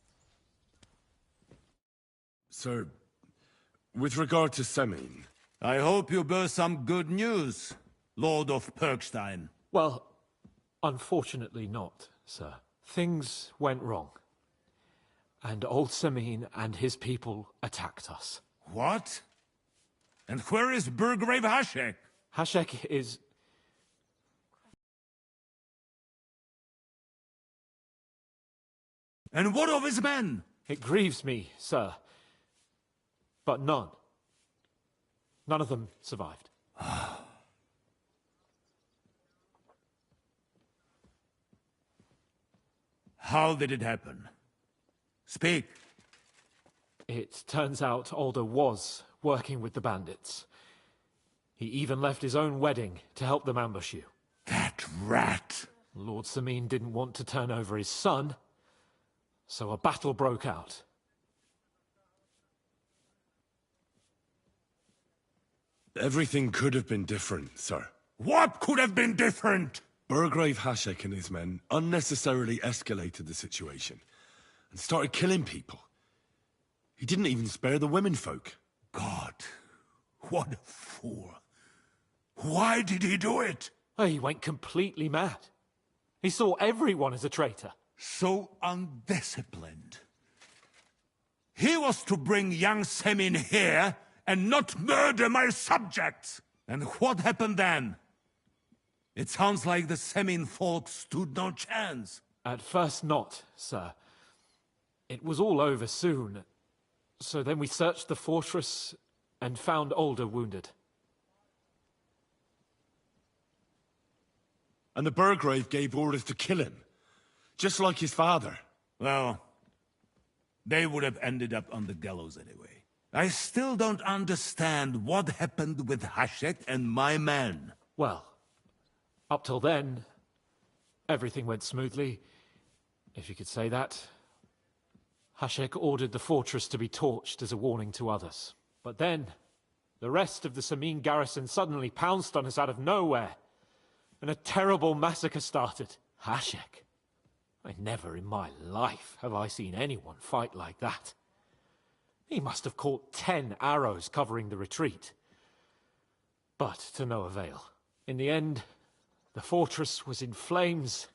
Sir, with regard to Semin... I hope you bear some good news, Lord of Perkstein. Well, unfortunately not, sir. Things went wrong. And old Semin and his people attacked us. What? And where is Burgrave Hashek? Hashek is... And what of his men? It grieves me, sir. But none. None of them survived. How did it happen? Speak. It turns out Alder was working with the bandits. He even left his own wedding to help them ambush you. That rat! Lord Semin didn't want to turn over his son, so a battle broke out. Everything could have been different, sir. What could have been different? Burgrave Hashek and his men unnecessarily escalated the situation and started killing people. He didn't even spare the womenfolk. God, what a fool. Why did he do it? Oh, he went completely mad. He saw everyone as a traitor. So undisciplined. He was to bring young Semin here and not murder my subjects. And what happened then? It sounds like the Semin folk stood no chance. At first not, sir. It was all over soon. So then we searched the fortress and found Alder wounded. And the Burgrave gave orders to kill him, just like his father. Well, they would have ended up on the gallows anyway. I still don't understand what happened with Hashek and my men. Well, up till then, everything went smoothly, if you could say that. Hashek ordered the fortress to be torched as a warning to others. But then, The rest of the Samin garrison suddenly pounced on us out of nowhere, and a terrible massacre started. Hashek. Never in my life have I seen anyone fight like that. He must have caught 10 arrows covering the retreat. But to no avail. In the end, the fortress was in flames,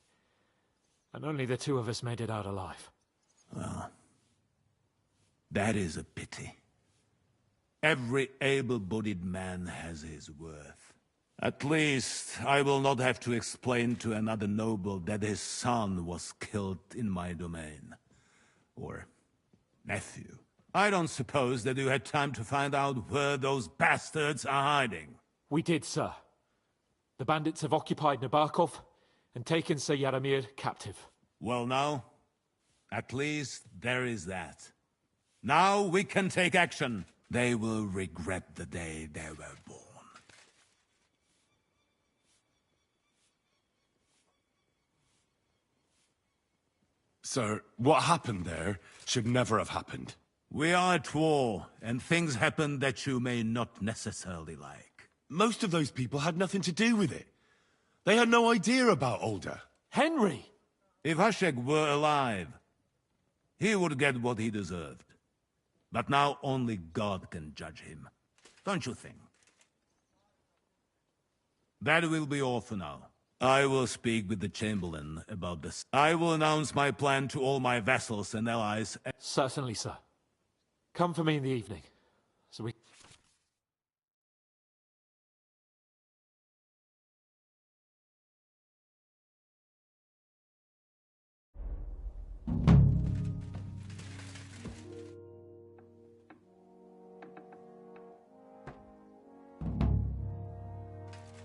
and only the two of us made it out alive. Well, that is a pity. Every able-bodied man has his worth. At least, I will not have to explain to another noble that his son was killed in my domain. Or nephew. I don't suppose that you had time to find out where those bastards are hiding. We did, sir. The bandits have occupied Nabokov and taken Sir Yaramir captive. Well now, at least there is that. Now we can take action. They will regret the day they were born. Sir, what happened there should never have happened. We are at war, and things happen that you may not necessarily like. Most of those people had nothing to do with it. They had no idea about Older. Henry! If Hashek were alive, he would get what he deserved. But now only God can judge him. Don't you think? That will be all for now. I will speak with the Chamberlain about this. I will announce my plan to all my vassals and allies. Certainly, sir. Come for me in the evening, so we...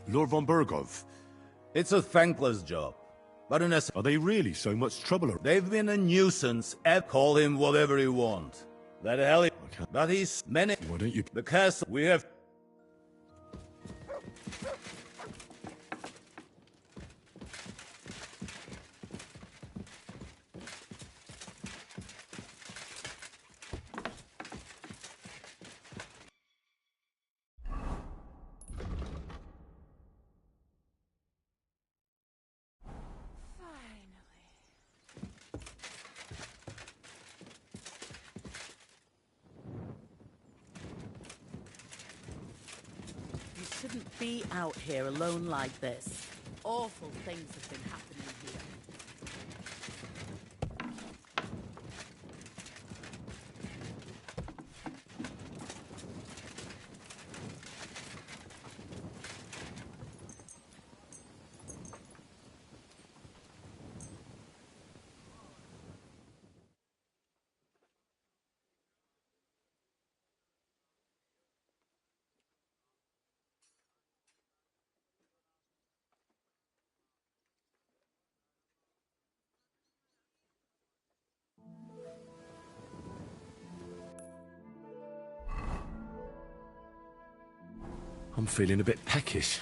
Lord von Bergov. It's a thankless job. But are they really so much trouble? They've been a nuisance. Call him whatever you want. That hell. Okay. But he's many. Why don't you? The castle. We have. Shouldn't be out here alone like this. Awful things have been happening here. I'm feeling a bit peckish.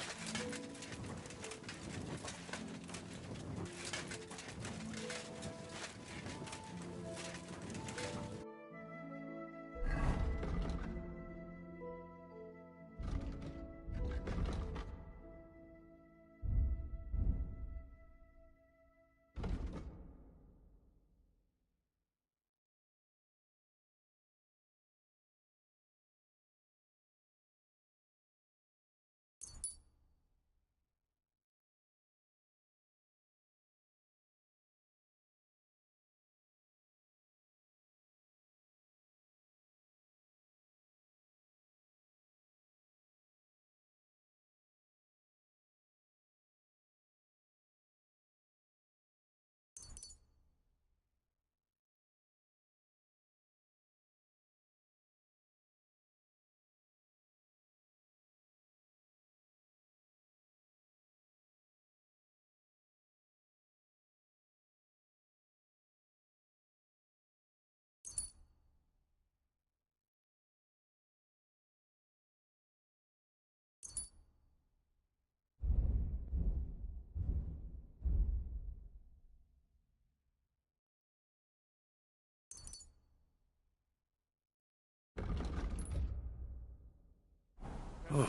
I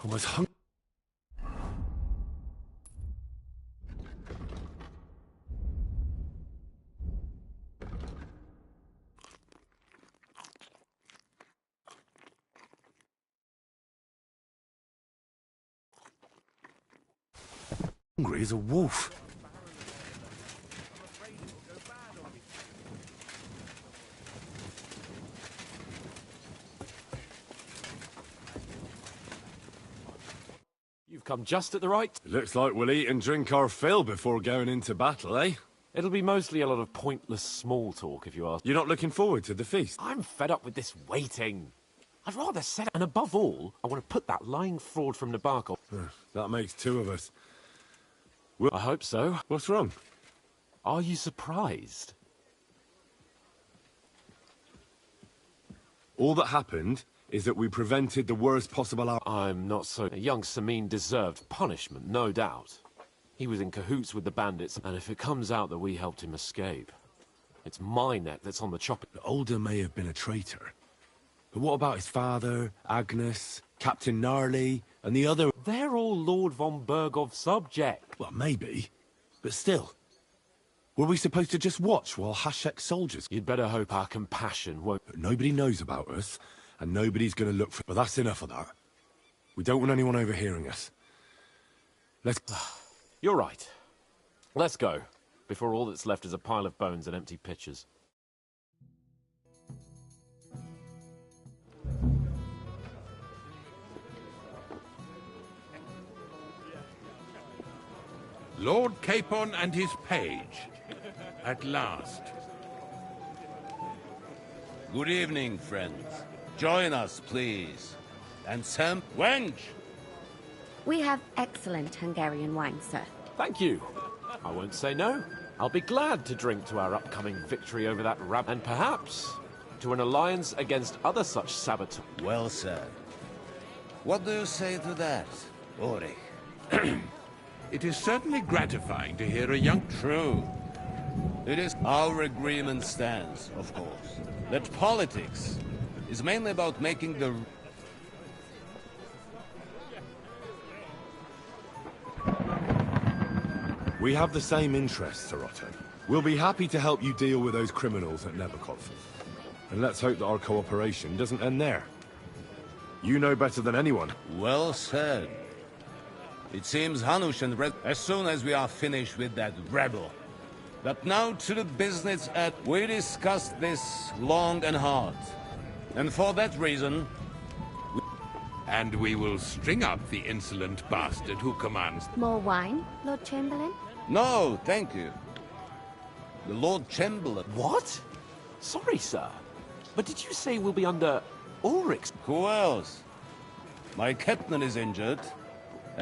was hungry. Hungry as a wolf. You've come just at the right... Looks like we'll eat and drink our fill before going into battle, eh? It'll be mostly a lot of pointless small talk, if you ask. You're not looking forward to the feast? I'm fed up with this waiting. I'd rather set... And above all, I want to put that lying fraud from Nabokov... That makes two of us. I hope so. What's wrong? Are you surprised? All that happened is that we prevented the worst possible outcome. I'm not so... Young Samin deserved punishment, no doubt. He was in cahoots with the bandits, and if it comes out that we helped him escape, it's my neck that's on the chopping. Older may have been a traitor. But what about his father, Agnes, Captain Gnarly, and the other... They're all Lord von Bergov's subject. Well, maybe. But still. Were we supposed to just watch while Hashek's soldiers... You'd better hope our compassion won't... But nobody knows about us, and nobody's going to look for... But that's enough of that. We don't want anyone overhearing us. Let's... You're right. Let's go, before all that's left is a pile of bones and empty pitchers. Lord Capon and his page. At last. Good evening, friends. Join us, please. And Sam, wench! We have excellent Hungarian wine, sir. Thank you. I won't say no. I'll be glad to drink to our upcoming victory over that and perhaps to an alliance against other such saboteurs. Well said. What do you say to that, Ulrich? It is certainly gratifying to hear a young... True. It is... Our agreement stands, of course, that politics is mainly about making the... We have the same interests, Sir Otto. We'll be happy to help you deal with those criminals at Nebokov. And let's hope that our cooperation doesn't end there. You know better than anyone. Well said. It seems Hanush and Red... As soon as we are finished with that rebel. But now to the business at... We discussed this long and hard. And for that reason... And we will string up the insolent bastard who commands... More wine, Lord Chamberlain? No, thank you. The Lord Chamberlain... What? Sorry, sir. But did you say we'll be under Ulrich's... Who else? My captain is injured.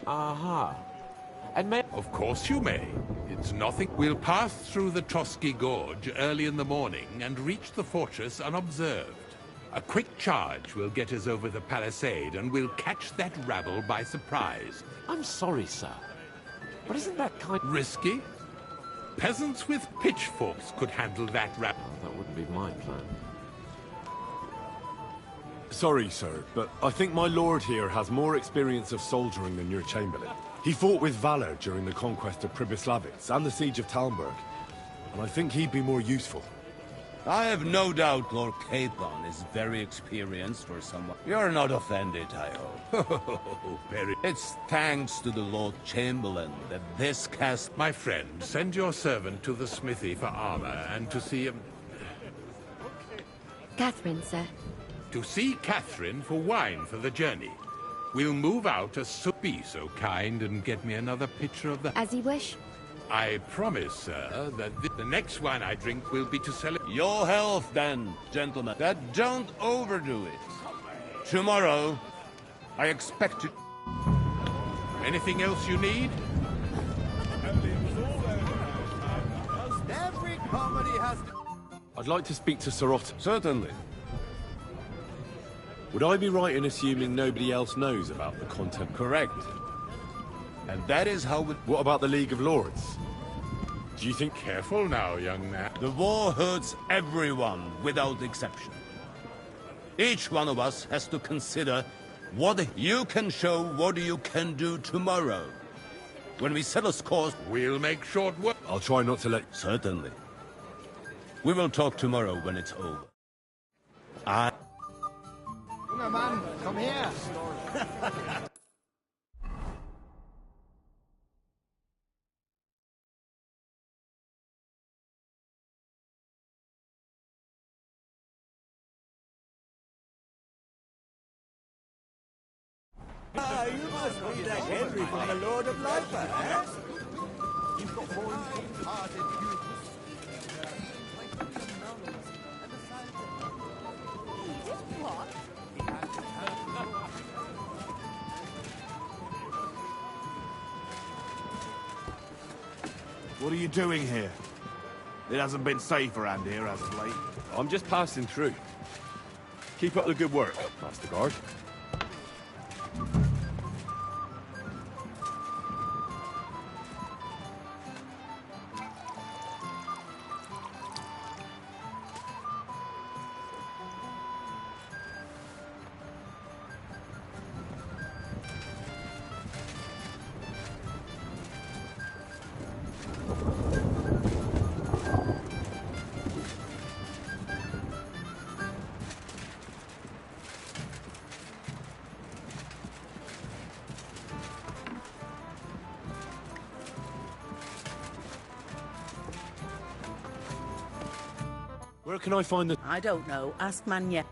Aha. And may... Of course you may. It's nothing. We'll pass through the Trotsky Gorge early in the morning and reach the fortress unobserved. A quick charge will get us over the palisade and we'll catch that rabble by surprise. I'm sorry, sir. But isn't that kind... Risky? Peasants with pitchforks could handle that rabble. Oh, that wouldn't be my plan. Sorry, sir, but I think my lord here has more experience of soldiering than your Chamberlain. He fought with valor during the conquest of Pribyslavitz and the siege of Talmberg, and I think he'd be more useful. I have no doubt Lord Capon is very experienced for someone. You're not offended, I hope. Very. It's thanks to the Lord Chamberlain that this cast... My friend, send your servant to the smithy for armor and to see him... Catherine, sir. To see Catherine for wine for the journey. We'll move out as so... Be so kind and get me another pitcher of the... As you wish. I promise, sir, that the next wine I drink will be to celebrate... Your health, then, gentlemen. That don't overdo it. Tomorrow, I expect you... Anything else you need? Every comedy has... I'd like to speak to Sir Otto. Certainly. Would I be right in assuming nobody else knows about the content? Correct. And that is how we... What about the League of Lords? Do you think... Careful now, young man. The war hurts everyone, without exception. Each one of us has to consider What you can show what you can do tomorrow. When we settle scores, we'll make short work. I'll try not to let... Certainly. We will talk tomorrow when it's over. Junger Mann, komm her! Ah, you must be that Henry from the Lord of Life, perhaps? You've got more hearted What? What are you doing here? It hasn't been safe around here as of late. I'm just passing through. Keep up the good work, Master Guard. Where can I find the... I don't know. Ask Manya.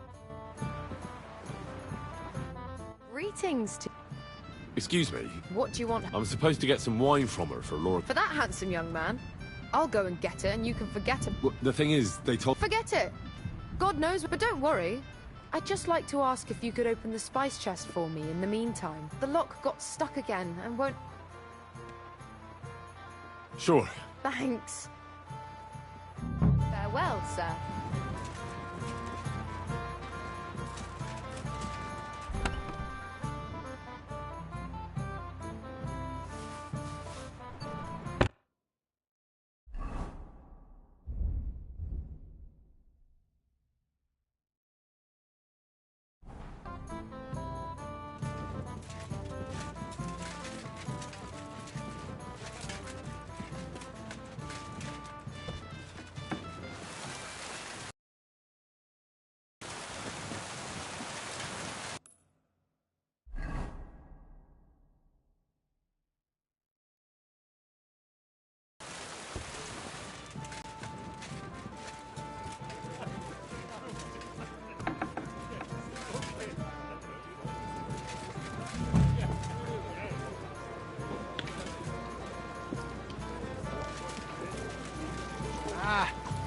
Greetings to... Excuse me. What do you want? I'm supposed to get some wine from her for Lord... For that handsome young man? I'll go and get it and you can forget him. Well, the thing is, they told... Forget it! God knows, but don't worry. I'd just like to ask if you could open the spice chest for me in the meantime. The lock got stuck again and won't... Sure. Thanks. Farewell, sir.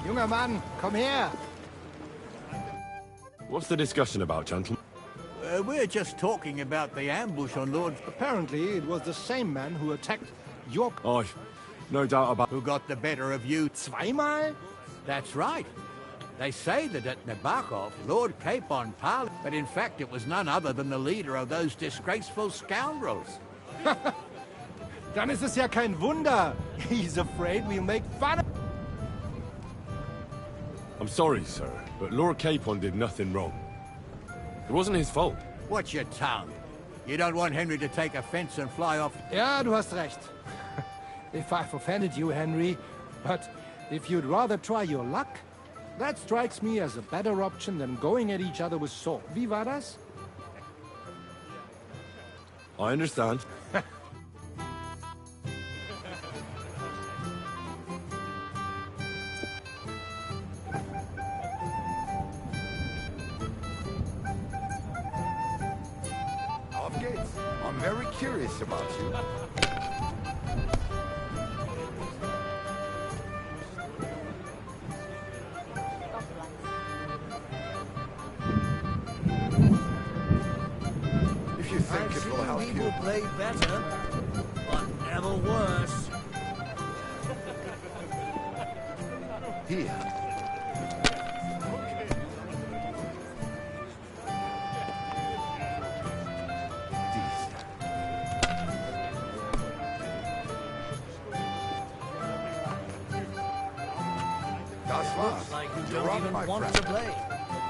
Junger Mann, komm her! What's the discussion about, gentlemen? We're just talking about the ambush on Lord... Apparently, it was the same man who attacked your... Oh, no doubt about... Who got the better of you... Zweimal? That's right. They say that at Nabokov, Lord Capon parleyed, but in fact it was none other than the leader of those disgraceful scoundrels. Dann ist es ja kein Wunder. He's afraid we'll make fun of... I'm sorry, sir, but Lord Capon did nothing wrong. It wasn't his fault. Watch your tongue. You don't want Henry to take offense and fly off... Ja, du hast recht. If I've offended you, Henry, but if you'd rather try your luck, that strikes me as a better option than going at each other with swords. Wie war das? I understand. Auf geht's. I'm very curious about you. If you think it will help you. People play better, but never worse. Here. Looks like you don't even want to play.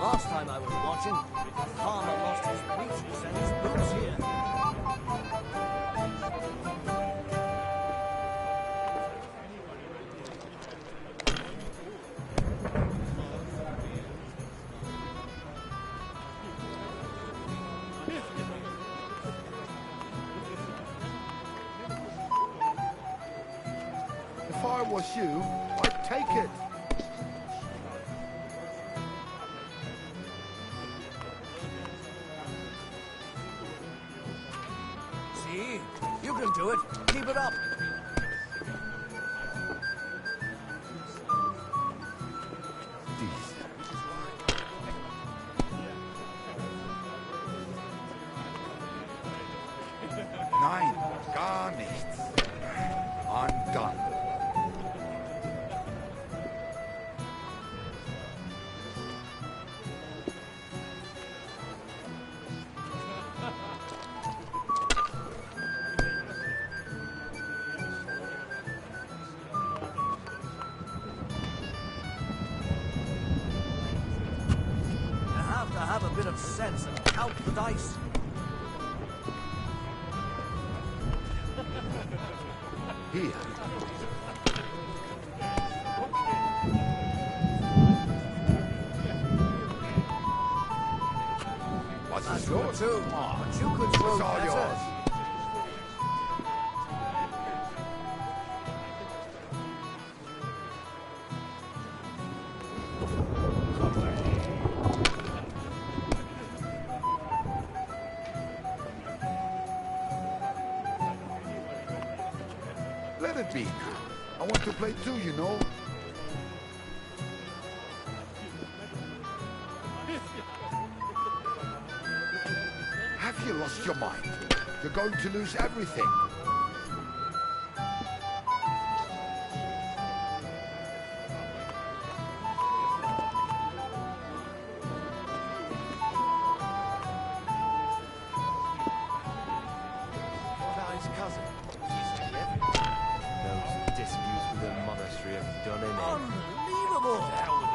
Last time I was watching, farmer lost his breeches and his boots here. If I was you, I'd take it. See? You can do it. Keep it up. Nein, gar nichts. I'm done. You have to have a bit of sense and count the dice. Here. What's That's yours? good too, but you could throw It's all better. yours. Let it be now. I want to play too, you know. Have you lost your mind? You're going to lose everything. What about his cousin? He's to be everywhere. Those disputes with the monastery have done him in. Unbelievable!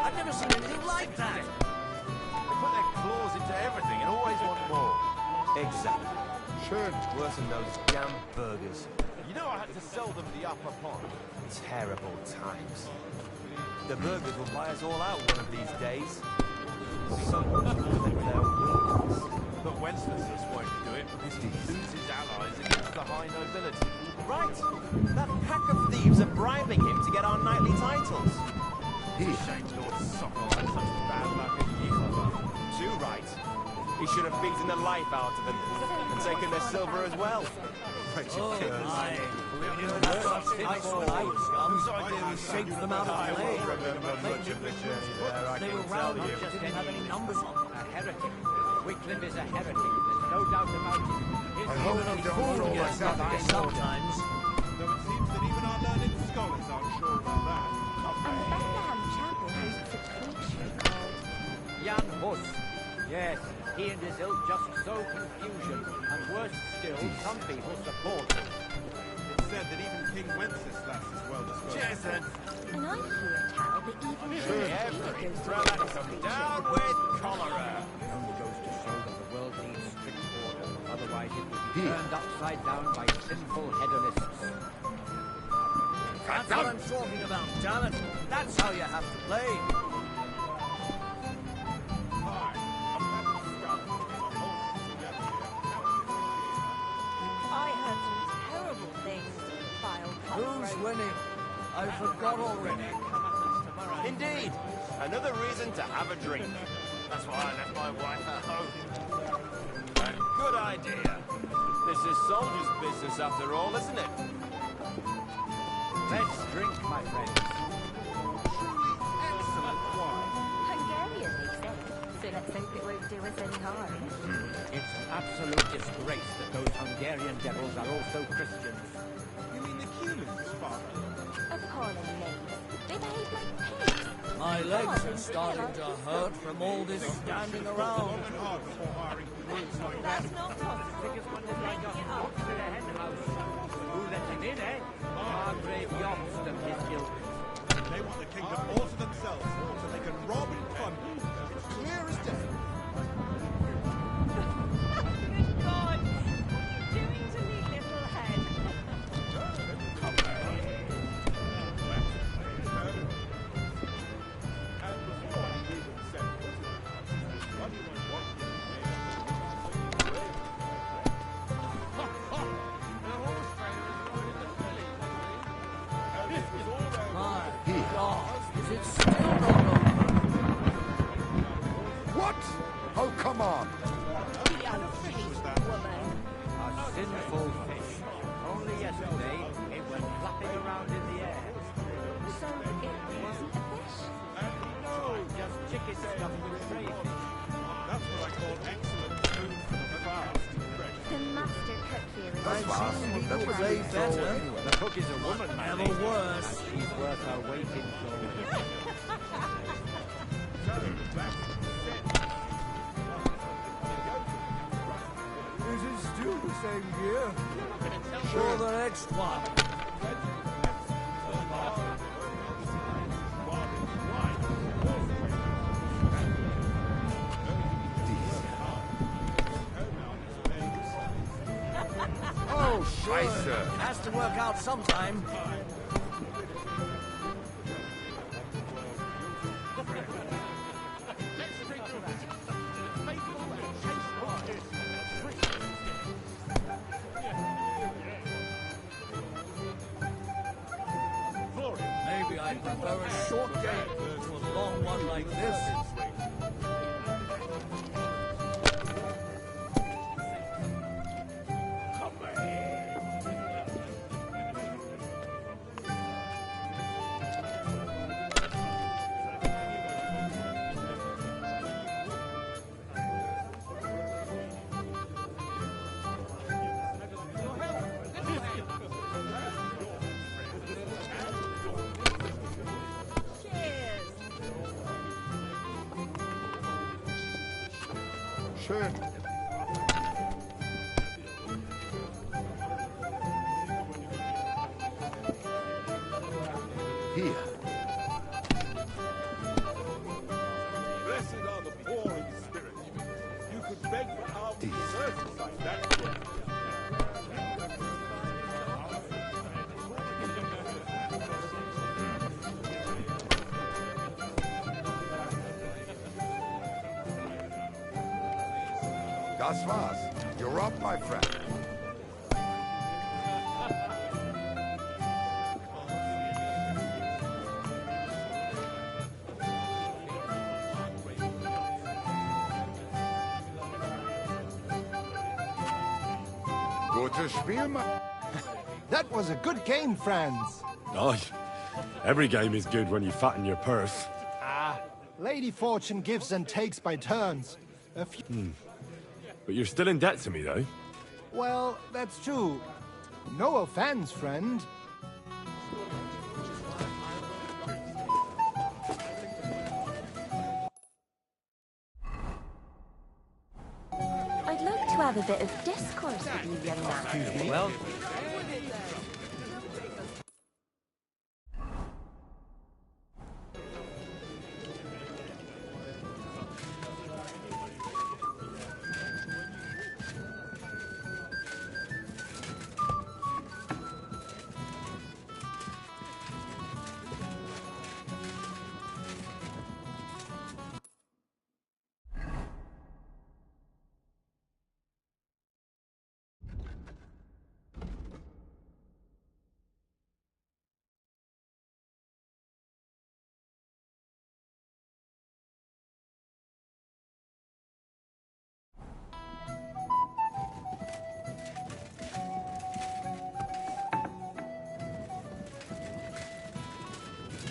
I've never seen anything like that. They put their claws into everything and always want more. Exactly. Schön. Worse than those damn burgers. You know I had to sell them the upper pot. Terrible times. The burgers will buy us all out one of these days. So much for their weakness. But Wenceslas won't do it because he loses allies against the high nobility. Right. That pack of thieves are bribing him to get our knightly titles. Shame Lord Sokol had such bad luck at Yifava. Too right. He should have beaten the life out of them and taken their silver as well. Wretched curs. Whose idea was shaped them out of clay? They were round, just didn't have any numbers on them. A heretic. Wycliffe is a heretic. There's no doubt about it. I hope you don't throw Yes, myself not against sometimes. Though it seems that even our learned scholars aren't sure about that. And Bethlehem Chapel hosts a preacher called Jan Hus. Yes, he and his ilk just sow confusion. And worse still, some people support him. It's said that even King Wenceslas is well disposed. Cheers then. And I hear tell that even Every brother come down with cholera. It only goes to show that the world needs strict order. Otherwise it will be turned upside down by sinful hedonists. That's what I'm talking about, damn it. That's how you have to play. I heard some terrible things, vile Who's cutthroat. winning? I forgot already. Indeed. Another reason to have a drink. That's why I left my wife at home. A good idea. This is soldiers' business after all, isn't it? Let's drink, my friends. Truly excellent wine. Hungarian, they say. So let's hope it won't do us any harm. It's an absolute disgrace that those Hungarian devils are also Christians. You mean the Cumans, Father? Appalling names. They behave like pigs. My legs are starting to hurt from all this standing around. Long and hard before hiring brutes like that. That's not possible. Biggest one is like Make a it up. fox in a hen house. Who let him in, eh? Margrave Jobst and his ilk. They want the kingdom all to themselves, so they can rob and plunder. It's clear as day. it's still not over. What? Oh, come on. A sinful fish. Only yesterday, it went flapping around in the air. So it wasn't a fish? No, just chicken stuffed with crayfish. That's what I call excellent food for the fast. The master cook here is... That's fast. That was Way easy. better. The cook is a woman, man. Never worse. She's worth her weight in gold. Is it still the same gear? For the next one. Oh, Scheiße. Has to work out sometime. Maybe I'd prefer a short game to a long one like this. Schön. Hier. Blessed are the poor in spirit. You could beg for alms in Merseyside, that's good. Das war's. You're up, my friend. Gutes Spiel, Mann. That was a good game, friends. Aye. Every game is good when you fatten your purse. Lady Fortune gives and takes by turns. A few... But you're still in debt to me, though. Well, that's true. No offense, friend. I'd like to have a bit of discourse with you, young man. Excuse me? Well,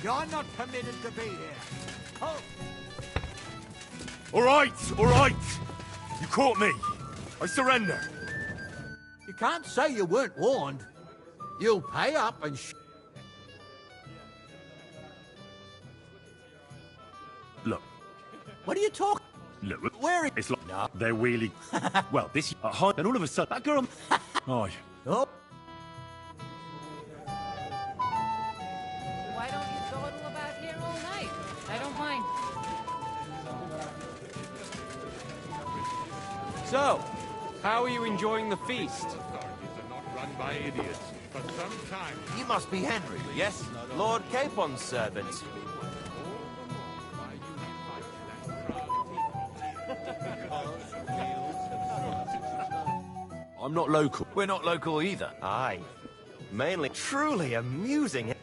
You're not permitted to be here. Oh, All right, all right. You caught me. I surrender. you can't say you weren't warned. You'll pay up and Look, What are you talking? look. Where is... It's like, nah, they're really... well, this... high, then all of a sudden, that girl... Aye. Oh. Why don't you dawdle about here all night? I don't mind. So, how are you enjoying the feast? Authorities are not run by idiots. For some time... You must be Henry, yes? Lord Capon's servant. I'm not local. We're not local either. Aye. Mainly truly amusing.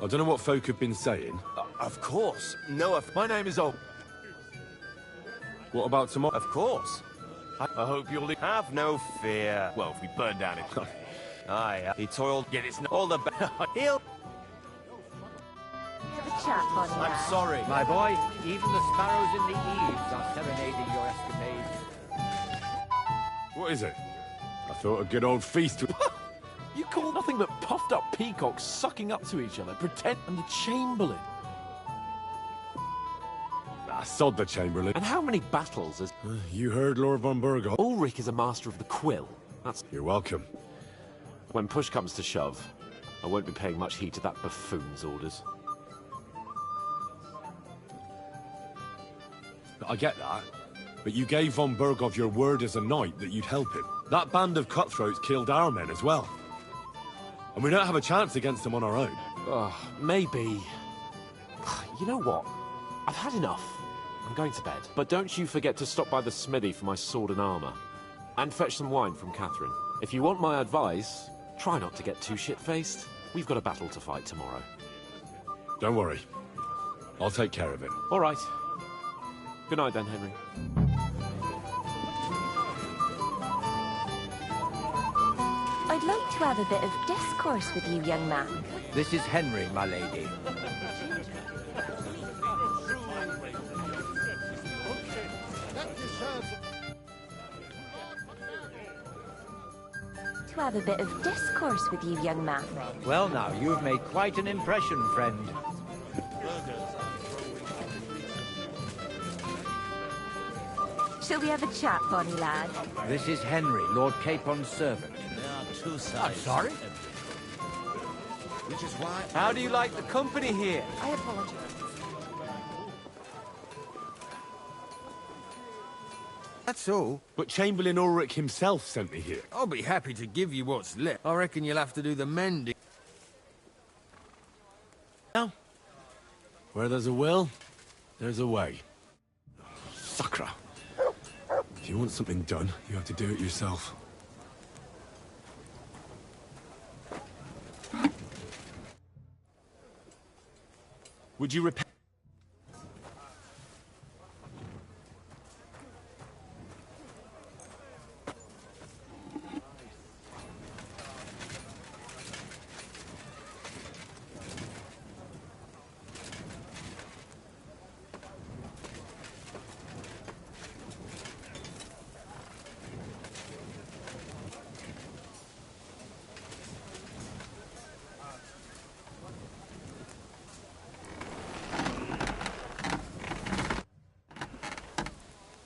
I don't know what folk have been saying. Of course. No, my name is O. What about tomorrow? Of course. I hope you'll have no fear. Well, if we burn down it. Aye, he toiled. Yet it's not all the he'll. Have a chat, Bonnie. I'm sorry. My boy, even the sparrows in the eaves are serenading your escapades. What is it? I thought a good old feast. You call nothing but puffed up peacocks sucking up to each other, pretend and the Chamberlain. Sod the Chamberlain. And how many battles has... You heard Lord von Burgos? Ulrich is a master of the quill. That's... You're welcome. When push comes to shove, I won't be paying much heed to that buffoon's orders. I get that, but you gave von Burgov your word as a knight that you'd help him. That band of cutthroats killed our men as well. And we don't have a chance against them on our own. Maybe. You know what? I've had enough. I'm going to bed. But don't you forget to stop by the smithy for my sword and armor. And fetch some wine from Catherine. If you want my advice, try not to get too shit-faced. We've got a battle to fight tomorrow. Don't worry. I'll take care of it. All right. Good night then, Henry. I'd like to have a bit of discourse with you, young man. This is Henry, my lady. To have a bit of discourse with you, young man. Well now, you've made quite an impression, friend. Shall we have a chat, Bonnie lad? This is Henry, Lord Capon's servant. There are two sides. I'm sorry? Which is why... How do you like the company here? I apologize. That's all. But Chamberlain Ulrich himself sent me here. I'll be happy to give you what's left. I reckon you'll have to do the mending. Now, where there's a will, there's a way. Sucra. If you want something done, you have to do it yourself. Would you repent?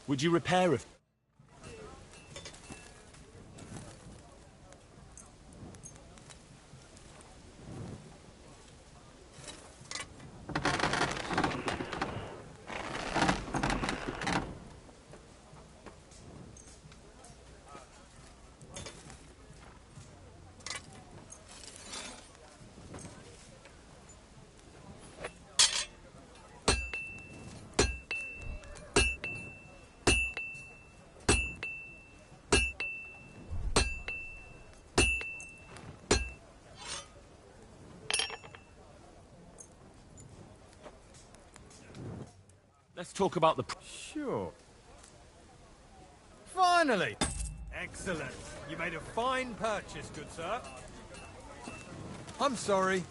Would you repair it? Let's talk about the... Sure. Finally! Excellent. You made a fine purchase, good sir. I'm sorry.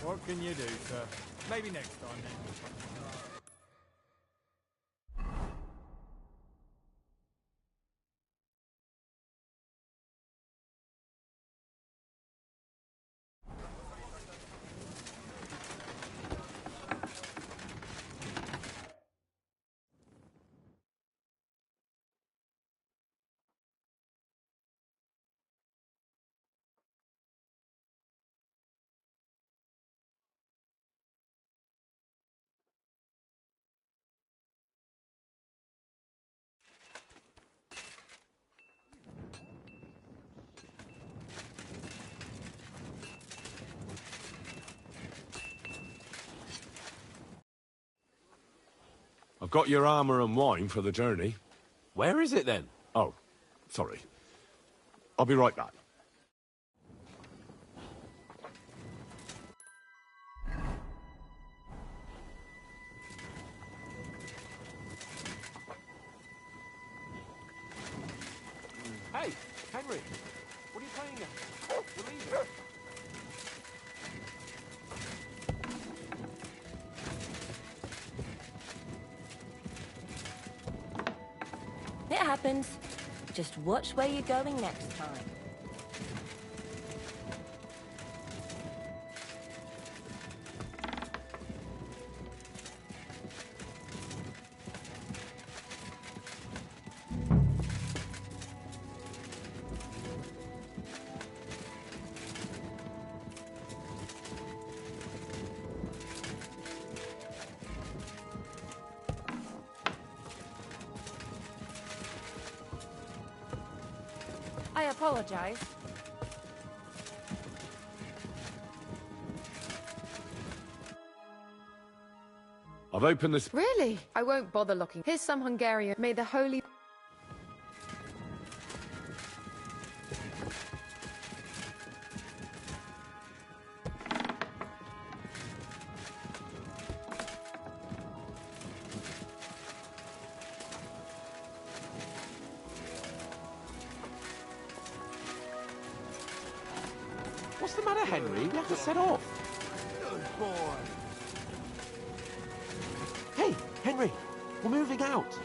What can you do, sir? Maybe next time then. I've got your armor and wine for the journey. Where is it then? Oh, sorry. I'll be right back. Hey, Henry, what are you playing at? We're leaving. It happens. Just watch where you're going next time. I apologize. I've opened this... Really? I won't bother looking. Here's some Hungarian. May the holy... What's the matter, Henry? We have to set off. Good boy. Hey, Henry, we're moving out.